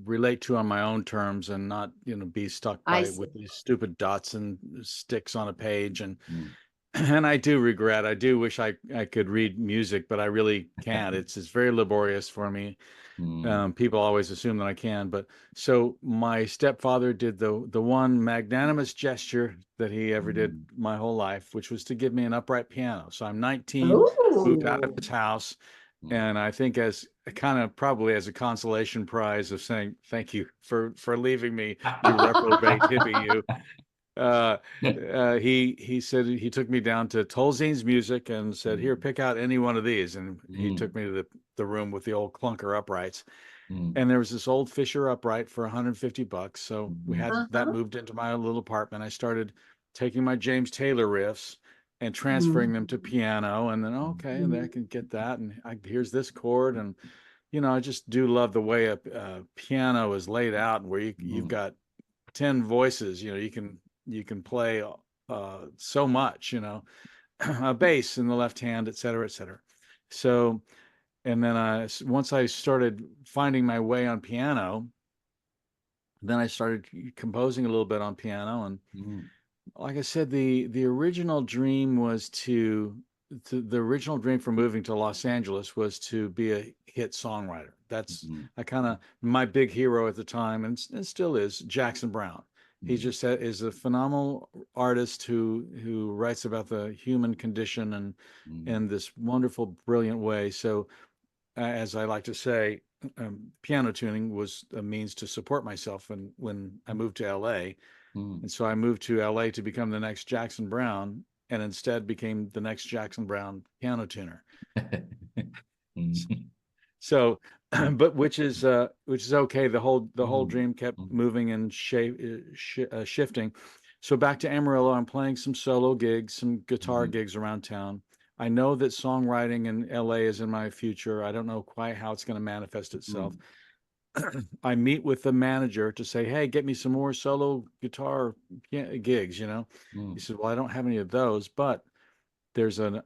relate to on my own terms and not, you know, be stuck I by see. with these stupid dots and sticks on a page. And Mm. and I do regret, I do wish I could read music, but I really can't. It's very laborious for me. Mm. People always assume that I can, but so my stepfather did the one magnanimous gesture that he ever did my whole life, which was to give me an upright piano. So I'm 19, moved out of Oh, his house, Mm. and I think as kind of probably as a consolation prize of saying thank you for leaving me, you reprobate hippie, you. He said he took me down to Tolzien's Music and said, "Here, pick out any one of these." And he took me to the room with the old clunker uprights. And there was this old Fisher upright for $150. So we had that uh-huh. moved into my little apartment. I started taking my James Taylor riffs and transferring them to piano. And then, okay, and then I can get that. And here's this chord. And, you know, I just do love the way a piano is laid out, where you've got 10 voices. You know, you can play so much, you know, a bass in the left hand, et cetera, et cetera. So, and then once I started finding my way on piano, then I started composing a little bit on piano. And like I said, the original dream was the original dream for moving to Los Angeles was to be a hit songwriter. That's I kind of my big hero at the time, and still is Jackson Brown. He just is a phenomenal artist who writes about the human condition and in this wonderful, brilliant way. So as I like to say, piano tuning was a means to support myself. And when I moved to LA, and so I moved to LA to become the next Jackson Brown, and instead became the next Jackson Brown piano tuner. So, but which is okay. The whole dream kept moving and shifting. So back to Amarillo, I'm playing some solo gigs, some guitar gigs around town. I know that songwriting in LA is in my future. I don't know quite how it's going to manifest itself. I meet with the manager to say, "Hey, get me some more solo guitar gigs." You know, he said, "Well, I don't have any of those, but there's a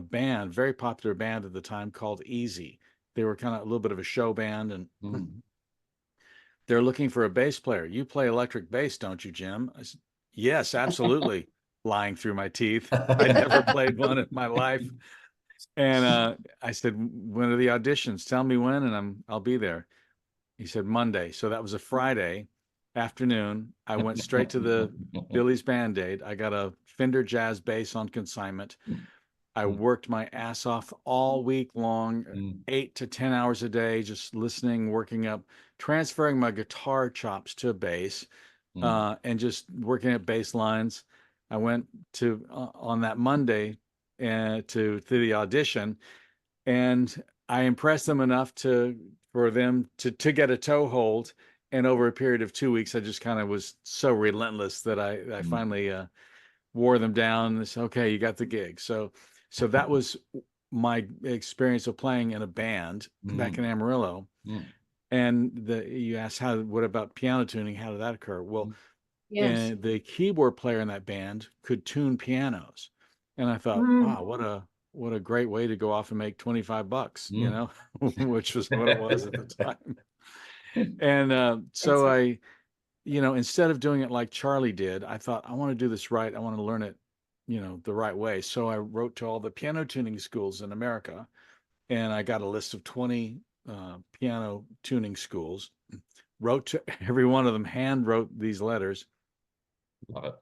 band, very popular band at the time called Easy. They were kind of a little bit of a show band, and they're looking for a bass player. You play electric bass, don't you, Jim?" I said, "Yes, absolutely." Lying through my teeth. I never played one in my life. And I said, "When are the auditions? Tell me when, and I'll be there." He said, "Monday." So that was a Friday afternoon. I went straight to the Billy's Band-Aid. I got a Fender Jazz bass on consignment. I worked my ass off all week long, 8 to 10 hours a day, just listening, working up, transferring my guitar chops to bass, and just working at bass lines. I went to on that Monday to the audition, and I impressed them enough for them to get a toehold. And over a period of 2 weeks, I just kind of was so relentless that I finally wore them down and said, "Okay, you got the gig." So that was my experience of playing in a band back in Amarillo. And you asked what about piano tuning? How did that occur? Well, Yes. and the keyboard player in that band could tune pianos. And I thought, wow, what a great way to go off and make $25, you know, which was what it was at the time. And so I, you know, instead of doing it like Charlie did, I thought, I want to do this right. I want to learn it, you know, the right way. So I wrote to all the piano tuning schools in America, and I got a list of 20 piano tuning schools, wrote to every one of them, hand wrote these letters. Love it.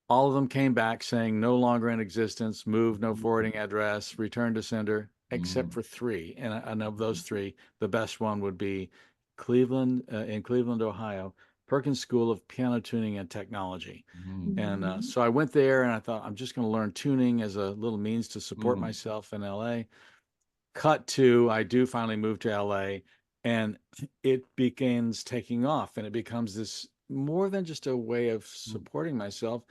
All of them came back saying no longer in existence, moved, no forwarding address, return to sender, except for 3. And of those 3, the best one would be Cleveland, in Cleveland, Ohio, Perkins School of Piano Tuning and Technology. And so I went there, and I thought, I'm just going to learn tuning as a little means to support myself in LA. Cut to, I do finally move to LA, and it begins taking off, and it becomes this more than just a way of supporting myself.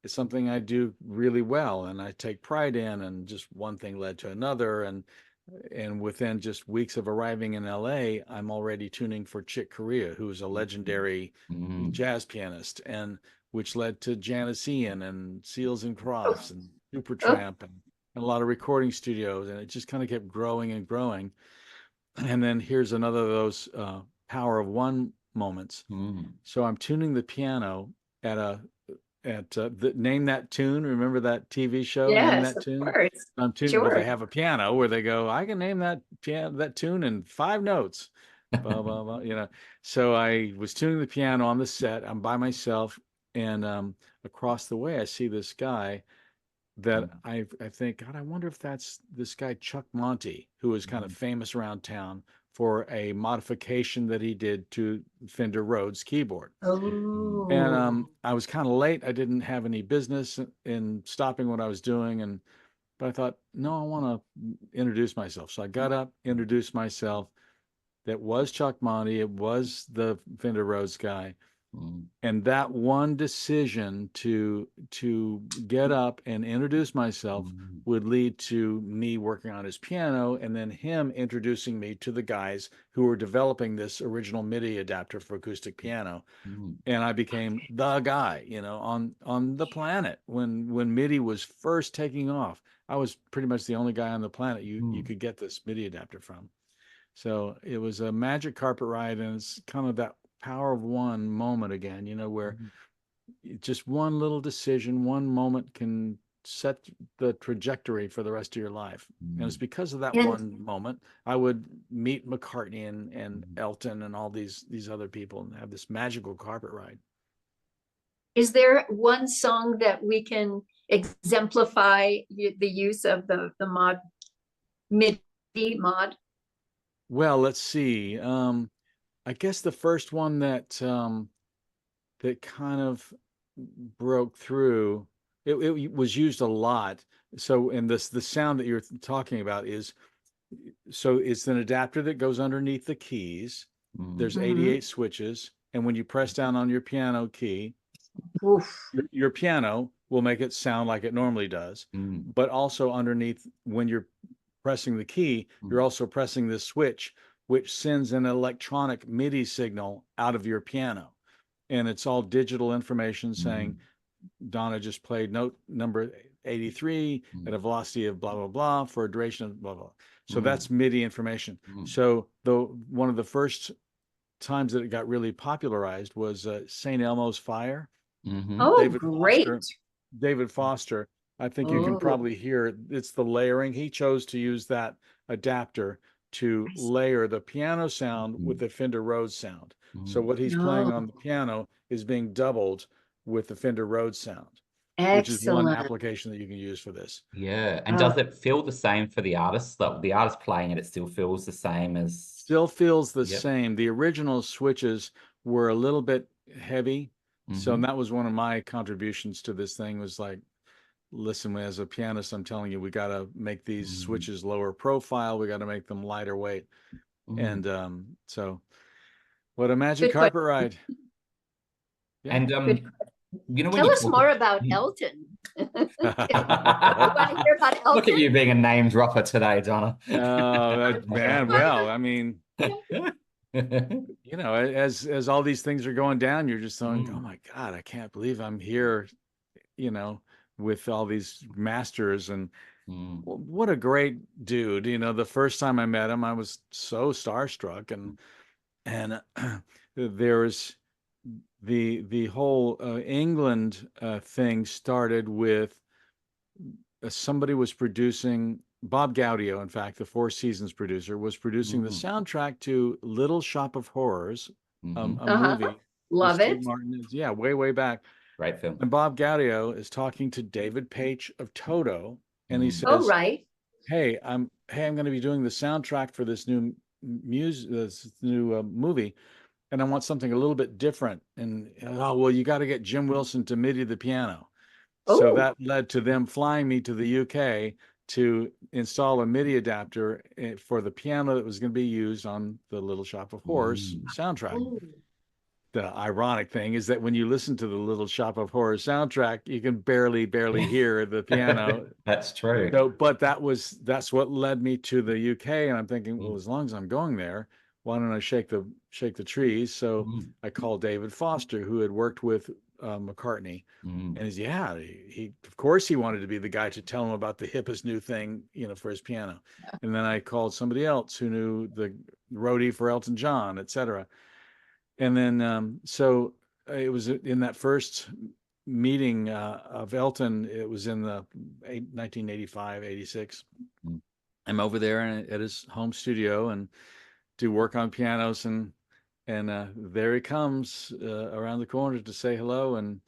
It's something I do really well, and I take pride in, and just one thing led to another. And within just weeks of arriving in LA, I'm already tuning for Chick Corea, who is a legendary jazz pianist, and which led to Janis Ian and Seals and Crofts and Supertramp and a lot of recording studios, and it just kind of kept growing and growing. And then here's another of those power of one moments. So I'm tuning the piano at Name That Tune. Remember that TV show? Name Yes, That of Tune. course. I'm tuning. Sure. Well, they have a piano where they go, I can name that tune in 5 notes. Blah blah blah. You know. So I was tuning the piano on the set. I'm by myself, and across the way I see this guy that I think, God, I wonder if that's this guy Chuck Monty, who is kind of famous around town for a modification that he did to Fender Rhodes keyboard. And I was kind of late. I didn't have any business in stopping what I was doing, but I thought, no, I want to introduce myself. So I got up, introduced myself. That was Chuck Monty. It was the Fender Rhodes guy. And that one decision to get up and introduce myself would lead to me working on his piano, and then him introducing me to the guys who were developing this original MIDI adapter for acoustic piano. And I became the guy, you know, on the planet when MIDI was first taking off. I was pretty much the only guy on the planet you could get this MIDI adapter from. So it was a magic carpet ride, and it's kind of that power of one moment again, you know, where just one little decision, one moment can set the trajectory for the rest of your life. And it's because of that one moment I would meet McCartney and Elton and all these other people and have this magical carpet ride. Is there one song that we can exemplify the use of the MIDI mod? Well, let's see. I guess the first one that kind of broke through, it was used a lot. So in the sound that you're talking about is, so it's an adapter that goes underneath the keys. There's 88 switches, and when you press down on your piano key, your piano will make it sound like it normally does. But also underneath, when you're pressing the key, you're also pressing this switch, which sends an electronic MIDI signal out of your piano. And it's all digital information saying, Donna just played note number 83 at a velocity of blah, blah, blah for a duration of blah, blah. So that's MIDI information. So one of the first times that it got really popularized was St. Elmo's Fire. Oh, great. David Foster. I think you can probably hear it's the layering. He chose to use that adapter to layer the piano sound with the Fender Rhodes sound. So what he's playing on the piano is being doubled with the Fender Rhodes sound, which is one application that you can use for this. Yeah. And does it feel the same for the artist? Like the artist playing it, it still feels the same as... Still feels the same. The original switches were a little bit heavy. So that was one of my contributions to this thing, was like, listen, as a pianist, I'm telling you, we got to make these switches lower profile. We got to make them lighter weight. And so what a magic carpet ride. And you know, when Tell you us talk more about Mm. Elton. You want to hear about Look at Elton? you being a name dropper today, Donna. Oh, man. Well, I mean, Mm. you know, as all these things are going down, you're just going, oh my God, I can't believe I'm here, you know, with all these masters. And what a great dude. You know, the first time I met him, I was so starstruck. And there's the whole England thing started with somebody was producing, Bob Gaudio, in fact, the Four Seasons producer, was producing the soundtrack to Little Shop of Horrors, a movie with Love Steve it. Martin. Yeah, way back. Great film. And Bob Gaudio is talking to David Paich of Toto, and he Oh, says, right. "Hey, I'm going to be doing the soundtrack for this new movie, and I want something a little bit different." And oh well, you got to get Jim Wilson to MIDI the piano. So Oh, that led to them flying me to the UK to install a MIDI adapter for the piano that was going to be used on the Little Shop of Horrors soundtrack. oh. The ironic thing is that when you listen to the Little Shop of Horrors soundtrack, you can barely hear the piano. That's true. So, but that's what led me to the UK, and I'm thinking, well, as long as I'm going there, why don't I shake the trees? So I called David Foster, who had worked with McCartney, and he of course he wanted to be the guy to tell him about the hippest new thing, you know, for his piano. And then I called somebody else who knew the roadie for Elton John, etc. And then so it was in that first meeting of Elton. It was in the 1985, 86. I'm over there at his home studio and do work on pianos, and there he comes around the corner to say hello. And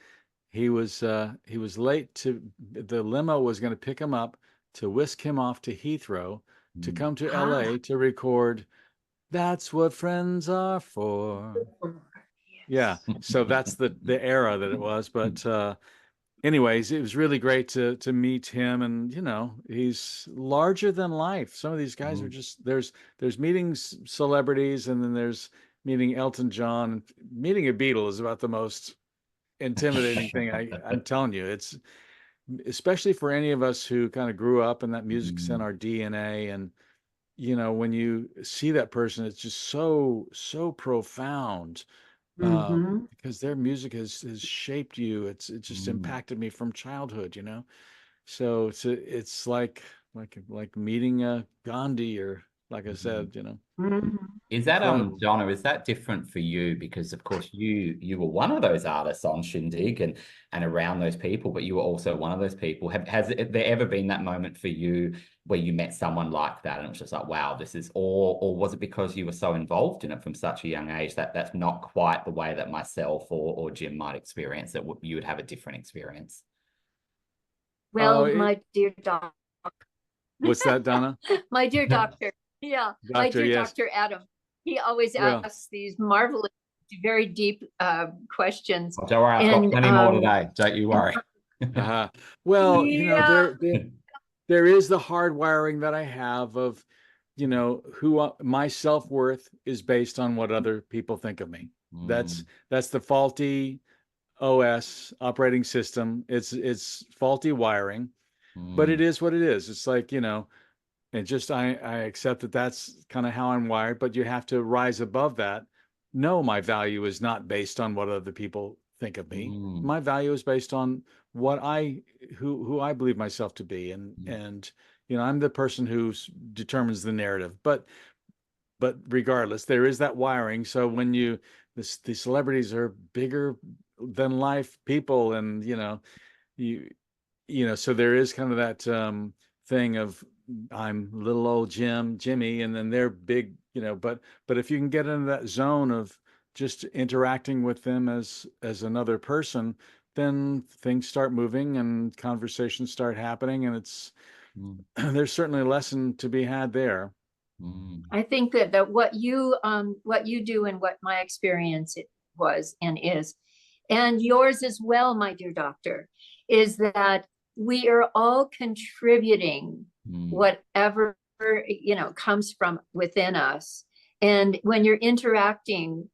he was late to the limo was going to pick him up to whisk him off to Heathrow to come to LA to record That's What Friends Are For. Yeah, so that's the era that it was. But anyways, it was really great to meet him, and you know, he's larger than life. Some of these guys are just there's meeting celebrities, and then there's meeting Elton John. Meeting a Beatle is about the most intimidating thing. I'm telling you, it's especially for any of us who kind of grew up and that music's in our DNA. And you know, when you see that person, it's just so profound. Because their music has shaped you. It just impacted me from childhood, you know. So it's like meeting Gandhi, or like I said, you know. Is that Incredible. Donna, is that different for you? Because of course you were one of those artists on Shindig and around those people, but you were also one of those people. Has there ever been that moment for you where you met someone like that and it was just like, wow, this is, or was it because you were so involved in it from such a young age that that's not quite the way that myself or Jim might experience it? You would have a different experience? Well, my dear doc. What's that, Donna? My dear doctor. Yeah, my dear yes. Dr. Adam. He always asks these marvelous, very deep questions. Oh, don't worry, I've got plenty more today. Don't you worry. Well, you know, there is the hardwiring that I have of, you know, who my self-worth is based on what other people think of me. That's the faulty OS operating system. It's faulty wiring, but it is what it is. It's like, you know, and just I accept that that's kind of how I'm wired, but you have to rise above that. No, my value is not based on what other people think of me. My value is based on what who I believe myself to be, and you know, I'm the person who determines the narrative. But regardless, there is that wiring. So when the celebrities are bigger than life people, and you know, so there is kind of that thing of I'm little old Jimmy, and then they're big, you know, but if you can get into that zone of just interacting with them as another person, then things start moving and conversations start happening, and it's there's certainly a lesson to be had there. I think that what you do and what my experience was and is, and yours as well, my dear doctor, is that we are all contributing whatever, you know, comes from within us. And when you're interacting,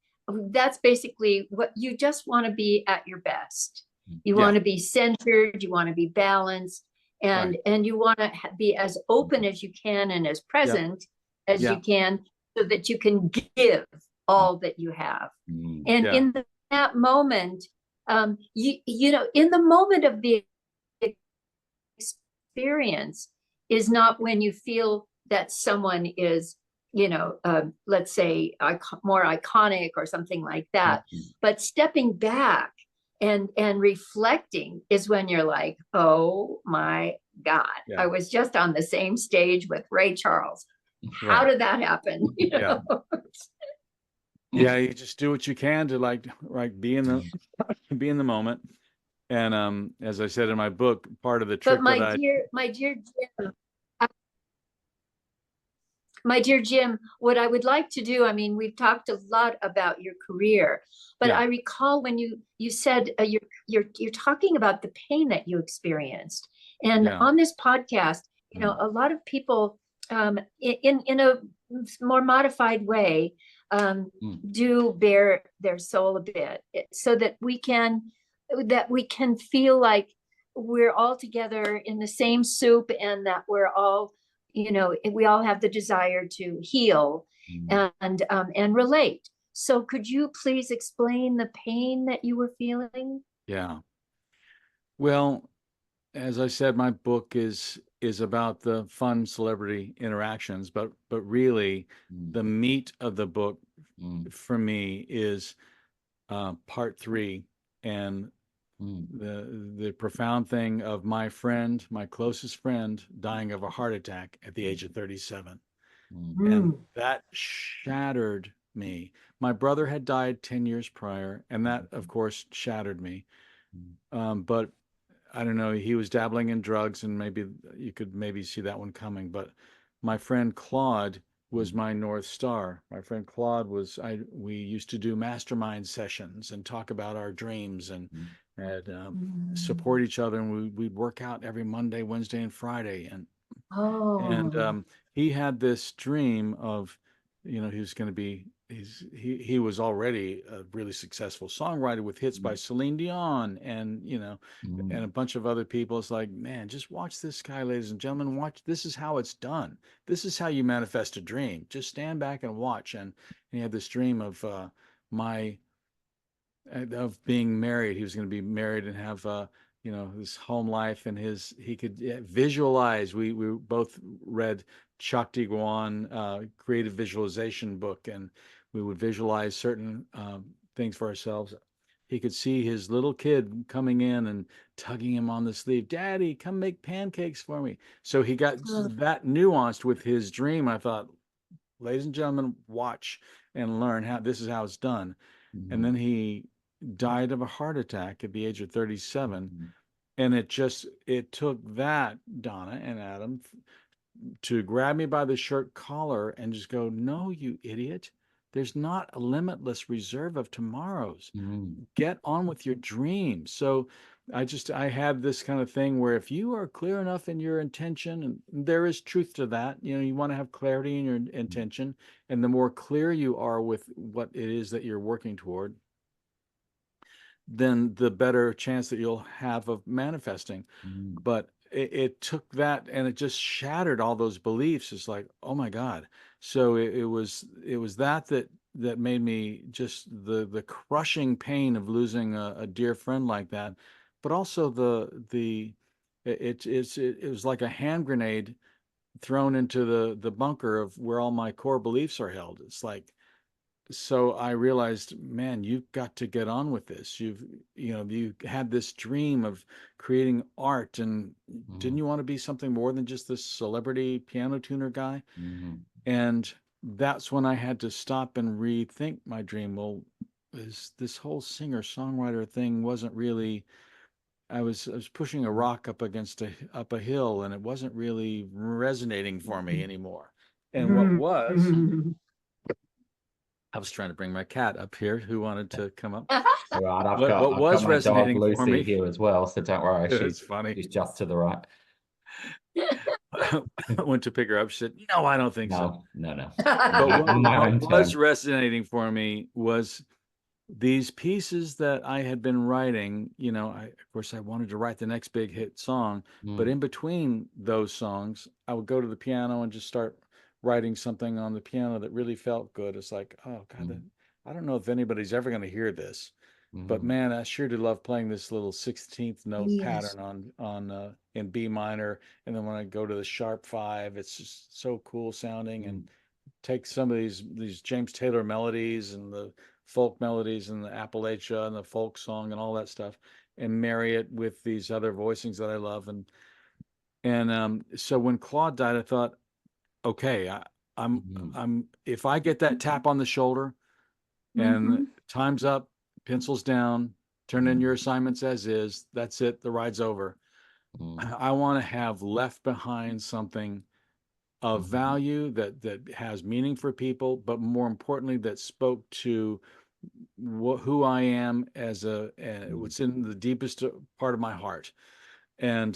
that's basically what you just want to be at your best. You want to be centered, you want to be balanced, and you want to be as open as you can and as present as you can, so that you can give all that you have. And in that moment, you know, in the moment of the experience is not when you feel that someone is, you know, let's say more iconic or something like that. But stepping back and reflecting is when you're like, oh my God, I was just on the same stage with Ray Charles. How did that happen? You know? You just do what you can to like be in the moment. And as I said in my book, part of the trick. But my dear Jim, what I would like to do, I mean, we've talked a lot about your career, but I recall when you said you're talking about the pain that you experienced, and on this podcast, you know, a lot of people in a more modified way do bare their soul a bit, so that we can feel like we're all together in the same soup, and that we're all, you know, we all have the desire to heal and relate. So could you please explain the pain that you were feeling? Yeah. Well, as I said, my book is about the fun celebrity interactions, but really the meat of the book for me is part 3, and the profound thing of my closest friend, dying of a heart attack at the age of 37. And that shattered me. My brother had died 10 years prior, and that, of course, shattered me. But I don't know, he was dabbling in drugs, and maybe you could see that one coming. But my friend Claude was my North Star. My friend Claude we used to do mastermind sessions and talk about our dreams and support each other. And we'd work out every Monday, Wednesday, and Friday. And he had this dream of, you know, he was going to be, he was already a really successful songwriter with hits by Celine Dion and, you know, and a bunch of other people. It's like, man, just watch this guy, ladies and gentlemen, watch. This is how it's done. This is how you manifest a dream. Just stand back and watch. And he had this dream of of being married. He was going to be married and have, you know, his home life, and he could visualize. We both read Chuck Diguan, creative visualization book, and we would visualize certain things for ourselves. He could see his little kid coming in and tugging him on the sleeve. Daddy, come make pancakes for me. So he got that nuanced with his dream. I thought, ladies and gentlemen, watch and learn how this is how it's done. And then he died of a heart attack at the age of 37. And it took that, Donna and Adam, to grab me by the shirt collar and just go, no, you idiot. There's not a limitless reserve of tomorrows. Get on with your dreams. So I had this kind of thing where if you are clear enough in your intention, and there is truth to that, you know, you want to have clarity in your intention, and the more clear you are with what it is that you're working toward, then the better chance that you'll have of manifesting. But it took that, and it just shattered all those beliefs. It's like, oh my God. So it was that made me just the crushing pain of losing a dear friend like that, but also it was like a hand grenade thrown into the bunker of where all my core beliefs are held. It's like, so I realized, man, you've got to get on with this. You had this dream of creating art, and didn't you want to be something more than just this celebrity piano tuner guy? And that's when I had to stop and rethink my dream. Well, this whole singer-songwriter thing wasn't really, I was pushing a rock up against up a hill, and it wasn't really resonating for me anymore. And what was, I was trying to bring my cat up here who wanted to come up. Right, I've What got was my resonating dog for Lucy me here as well, so don't worry. It's funny. She's just to the right. I went to pick her up. She said, no, I don't think so. No. But what was resonating for me was these pieces that I had been writing, you know, of course I wanted to write the next big hit song, but in between those songs, I would go to the piano and just start writing something on the piano that really felt good. It's like, oh God, I don't know if anybody's ever going to hear this, but man, I sure do love playing this little 16th note Yes. pattern on in B minor, and then when I go to the sharp 5, it's just so cool sounding, and take some of these James Taylor melodies and the folk melodies and the Appalachia and the folk song and all that stuff, and marry it with these other voicings that I love. And so when Claude died, I thought, okay, I'm if I get that tap on the shoulder and time's up, pencils down, turn in your assignments as is, that's it, the ride's over. I want to have left behind something of value that has meaning for people, but more importantly, that spoke to who I am as what's in the deepest part of my heart. And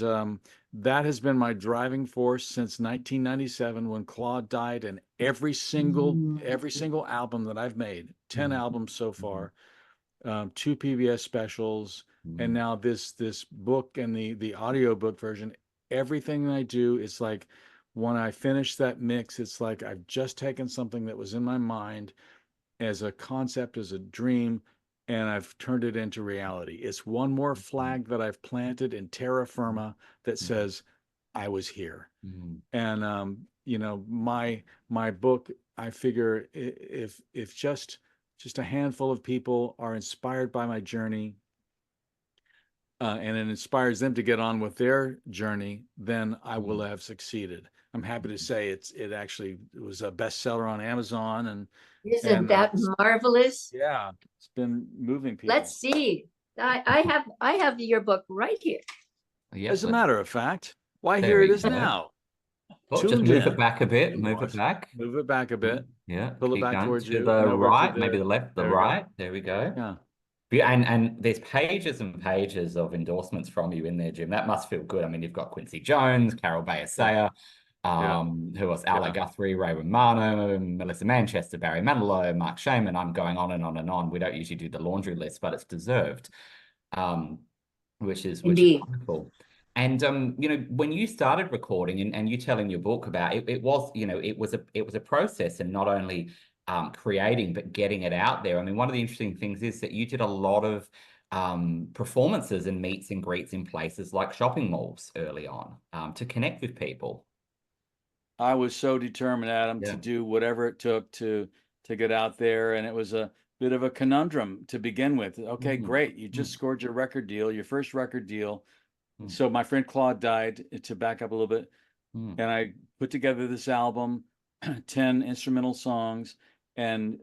that has been my driving force since 1997 when Claude died. And every single album that I've made, 10 albums so far, 2 PBS specials, and now this book and the audiobook version. Everything I do is like, when I finish that mix, it's like I've just taken something that was in my mind as a concept, as a dream, and I've turned it into reality. It's one more flag that I've planted in terra firma that says I was here. And you know, my book, I figure if just a handful of people are inspired by my journey, and it inspires them to get on with their journey, then I will have succeeded. I'm happy to say it actually was a bestseller on Amazon, and Isn't that marvelous? yeah, it's been moving people. Let's see. I have your book right here. As a matter of fact, why There here it we is go. now. Well, just move it back a bit. Move it back. Move it back a bit. Yeah. Pull it Keep back going towards to you. the and over to right, maybe the left, the there we go. right. There we go. Yeah. And there's pages and pages of endorsements from you in there, Jim. That must feel good. I mean, you've got Quincy Jones, Carol Bayer-Sayer, who else? Ala Guthrie, Ray Romano, Melissa Manchester, Barry Manilow, Mark Shaman. I'm going on and on and on. We don't usually do the laundry list, but it's deserved, which is wonderful. And you know, when you started recording and you telling your book about it, it was a process, and not only creating but getting it out there. I mean, one of the interesting things is that you did a lot of performances and meets and greets in places like shopping malls early on to connect with people. I was so determined, Adam, to do whatever it took to get out there, and it was a bit of a conundrum to begin with. Okay, great, you just scored your record deal, your first record deal. So my friend Claude died, to back up a little bit, and I put together this album, 10 instrumental songs, and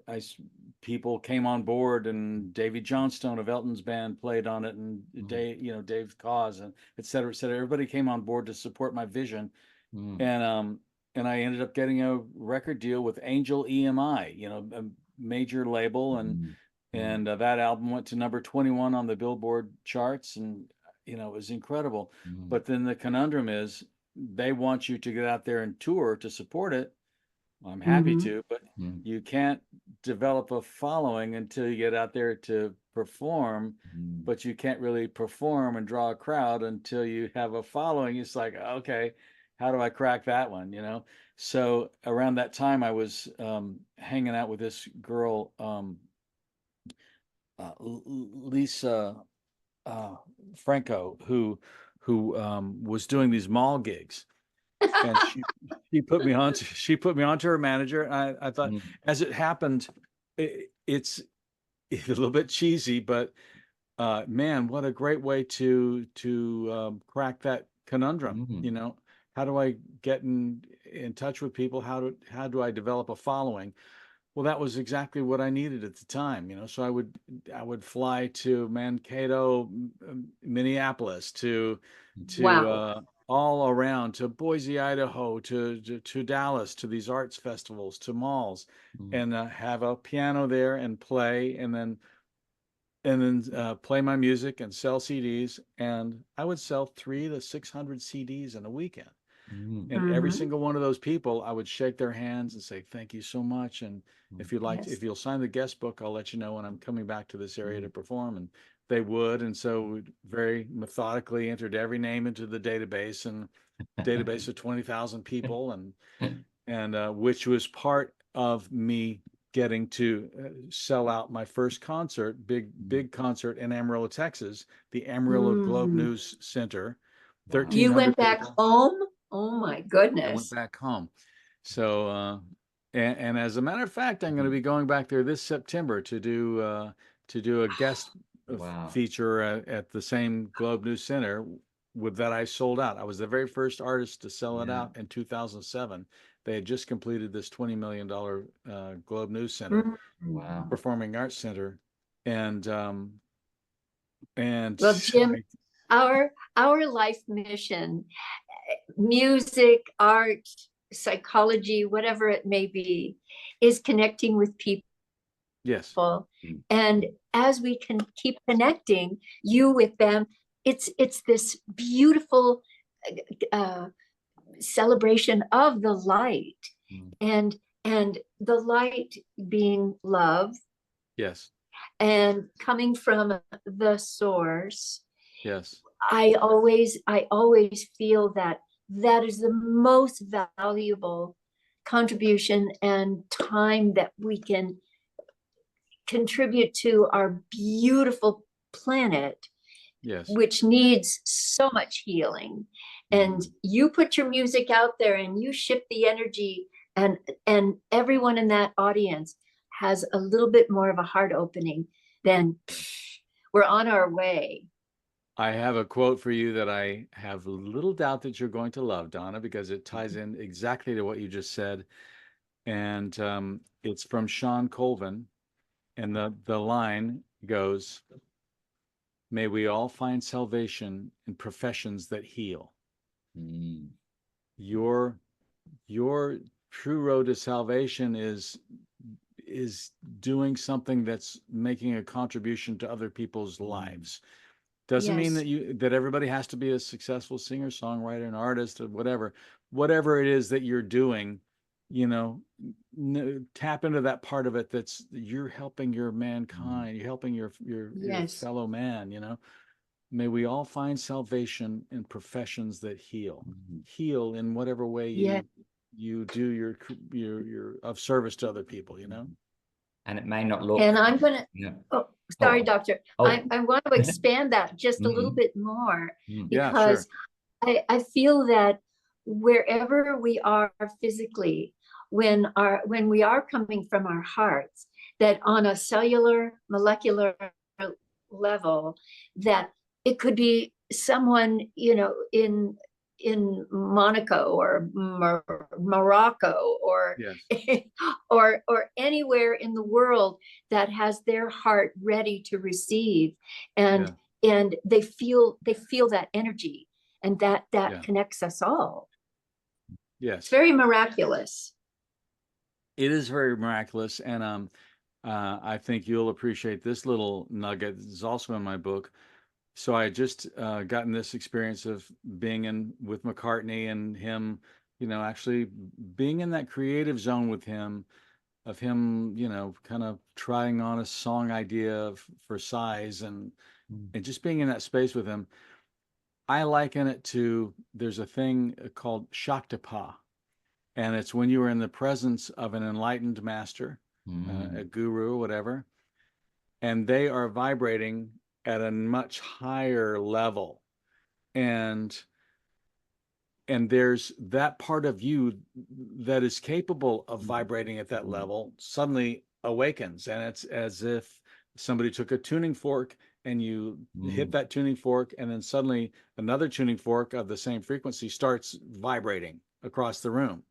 people came on board, and Davy Johnstone of Elton's band played on it, and Dave Cause, and et cetera, et cetera. Everybody came on board to support my vision, and I ended up getting a record deal with Angel EMI, you know, a major label, and that album went to number 21 on the Billboard charts, and you know, it was incredible. But then the conundrum is, they want you to get out there and tour to support it. I'm happy to, but you can't develop a following until you get out there to perform, but you can't really perform and draw a crowd until you have a following. It's like, okay, how do I crack that one, you know? So around that time, I was hanging out with this girl, Lisa Franco, who was doing these mall gigs, and she put me onto her manager. And I thought, as it happened, it's a little bit cheesy, but man, what a great way to crack that conundrum. You know, how do I get in touch with people? How do I develop a following? Well, that was exactly what I needed at the time, you know. So I would fly to Mankato, Minneapolis, to all around, to Boise, Idaho, to Dallas, to these arts festivals, to malls, and have a piano there and play, and then play my music and sell CDs. And I would sell 300 to 600 CDs in a weekend. And every Mhm. single one of those people, I would shake their hands and say, thank you so much. And if you'd like, Yes. if you'll sign the guest book, I'll let you know when I'm coming back to this area to perform. And they would. And so we very methodically entered every name into the database, and database of 20,000 people, and which was part of me getting to sell out my first concert, big concert in Amarillo, Texas, the Amarillo Globe Mm. News Center, Wow. You 1,300 went back people. home? Oh my I went goodness. back home. So, and as a matter of fact, I'm going to be going back there this September to do a guest Wow. feature at the same Globe News Center with that I sold out. I was the very first artist to sell it out in 2007. They had just completed this $20 million Globe News Center, Wow. Performing Arts Center, and Well, Jim, our life mission, music, art, psychology, whatever it may be, is connecting with people. yes, And as we can keep connecting, you with them, it's this beautiful celebration of the light, and the light being love, yes, and coming from the source. yes, I always feel that that is the most valuable contribution and time that we can contribute to our beautiful planet, yes. which needs so much healing. And you put your music out there and you ship the energy, and everyone in that audience has a little bit more of a heart opening, then we're on our way. I have a quote for you that I have little doubt that you're going to love, Donna, because it ties in exactly to what you just said. And it's from Sean Colvin. And the line goes, may we all find salvation in professions that heal. Your true road to salvation is doing something that's making a contribution to other people's lives. Doesn't mean that everybody has to be a successful singer, songwriter, an artist, or whatever it is that you're doing. Tap into that part of it that's you're helping your mankind, you're helping your fellow man. May we all find salvation in professions that heal. Heal in whatever way you do your of service to other people. And it may not look. And I'm gonna. Oh, sorry, Doctor. Oh. I want to expand that just a little bit more, because I feel that wherever we are physically, when we are coming from our hearts, that on a cellular, molecular level, that it could be someone, in Monaco or Morocco or or anywhere in the world that has their heart ready to receive, and they feel that energy, and that connects us all. Yes, it's very miraculous. It is very miraculous, and I think you'll appreciate this little nugget. It's also in my book. So I just gotten this experience of being with McCartney, and him, actually being in that creative zone with him, of him, kind of trying on a song idea for size, and just being in that space with him. I liken it to, there's a thing called Shaktapa, and it's when you are in the presence of an enlightened master, a guru, whatever, and they are vibrating at a much higher level, and there's that part of you that is capable of vibrating at that level suddenly awakens, and it's as if somebody took a tuning fork and you hit that tuning fork, and then suddenly another tuning fork of the same frequency starts vibrating across the room.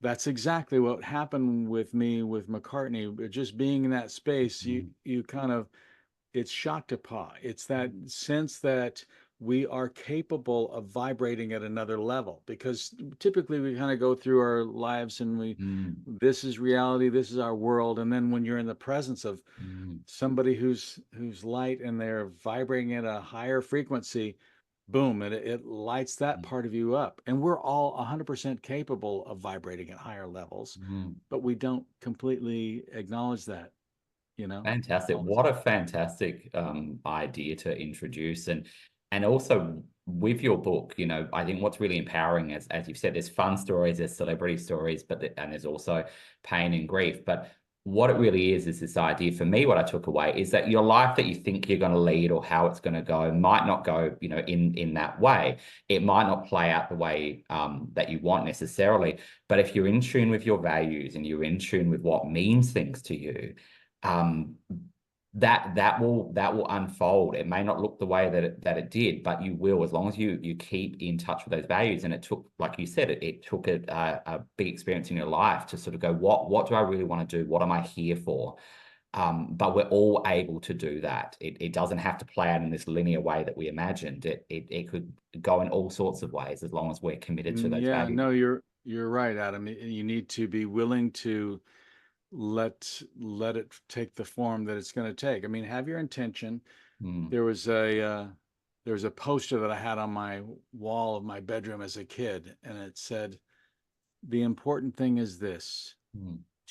That's exactly what happened with me with McCartney. Just being in that space, you kind of, it's Shaktapa. It's that sense that we are capable of vibrating at another level, because typically we kind of go through our lives and this is reality, this is our world. And then when you're in the presence of somebody who's light and they're vibrating at a higher frequency, boom, and it lights that Mm. part of you up. And we're all 100% capable of vibrating at higher levels, but we don't completely acknowledge that, you know. Fantastic. all the What time. a fantastic idea to introduce. And also with your book, you know, I think what's really empowering, as you've said, there's fun stories, there's celebrity stories, and there's also pain and grief. But what it really is this idea, for me, what I took away is that your life that you think you're going to lead or how it's going to go might not go, you know, in that way. It might not play out the way that you want necessarily. But if you're in tune with your values and you're in tune with what means things to you, that will unfold. It may not look the way that it did, but you will, as long as you keep in touch with those values. And it took, like you said, it took a big experience in your life to sort of go, what do I really want to do? What am I here for? But we're all able to do that. It doesn't have to play out in this linear way that we imagined. It could go in all sorts of ways as long as we're committed to those Yeah, values. no, you're right, Adam. You need to be willing to let it take the form that it's going to take. I mean, have your intention. There was a poster that I had on my wall of my bedroom as a kid, and it said, "The important thing is this: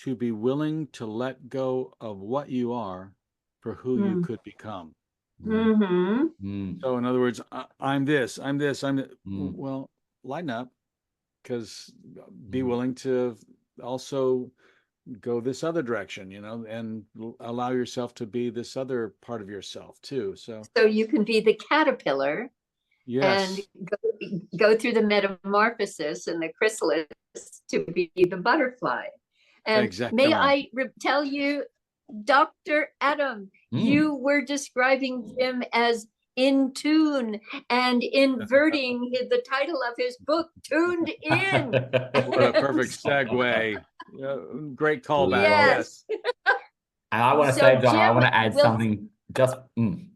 to be willing to let go of what you are for who you could become." Mm-hmm. So, in other words, I'm this. Well, lighten up, because be willing to also go this other direction, you know, and allow yourself to be this other part of yourself too. So you can be the caterpillar yes, and go through the metamorphosis and the chrysalis to be the butterfly. And may I tell you, Dr. Adam, you were describing Jim as in tune and inverting the title of his book, Tuned In. What a perfect segue. Great callback. Yes. And I want to So, say, Donna, I Jim, want to add something. Just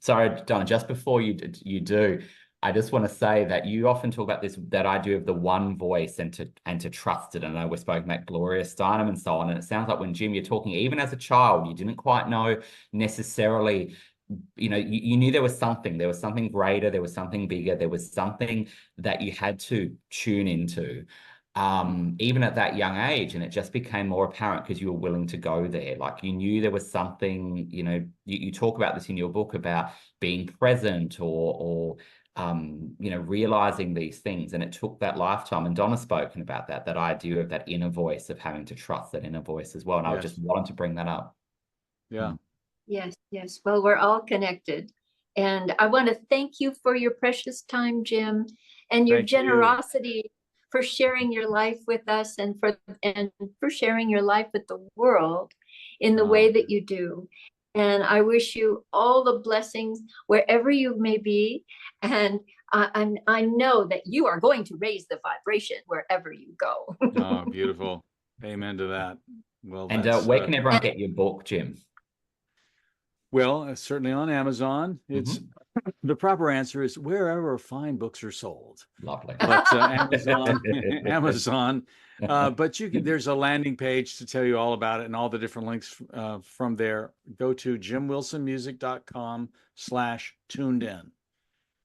sorry, Donna, just before you do, I just want to say that you often talk about that idea of the one voice and to trust it. And I know we're spoken about Gloria Steinem and so on. And it sounds like when, Jim, you're talking, even as a child, you didn't quite know necessarily, you know, you knew there was something greater, there was something bigger, there was something that you had to tune into. Even at that young age, and it just became more apparent because you were willing to go there. Like, you knew there was something, you know, you talk about this in your book about being present or you know, realizing these things. And it took that lifetime. And Donna's spoken about that idea of that inner voice, of having to trust that inner voice as well. And I just wanted to bring that up. Yeah. Yes. Well, we're all connected. And I want to thank you for your precious time, Jim, and your generosity for sharing your life with us and for sharing your life with the world in the way that you do. And I wish you all the blessings wherever you may be. And I know that you are going to raise the vibration wherever you go. Oh, beautiful. Amen to that. Well, and where can everyone get your book, Jim? Well, certainly on Amazon. It's the proper answer is wherever fine books are sold. Lovely. But Amazon. But you can. There's a landing page to tell you all about it and all the different links from there. Go to jimwilsonmusic.com/tuned in.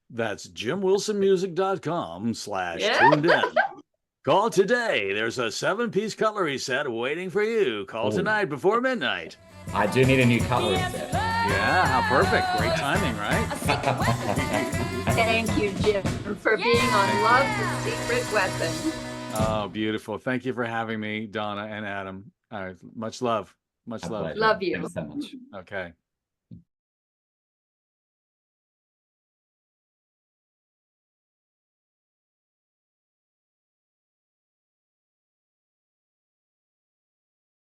That's jimwilsonmusic.com/tuned in. Call today. There's a 7-piece cutlery set waiting for you. Call tonight before midnight. I do need a new cutlery set. Yeah, how perfect. Great timing, right? Thank you, Jim, for being on Love's Secret Weapon. Oh, beautiful. Thank you for having me, Donna and Adam. Much love. Much love. Love you. Thanks so much. Okay.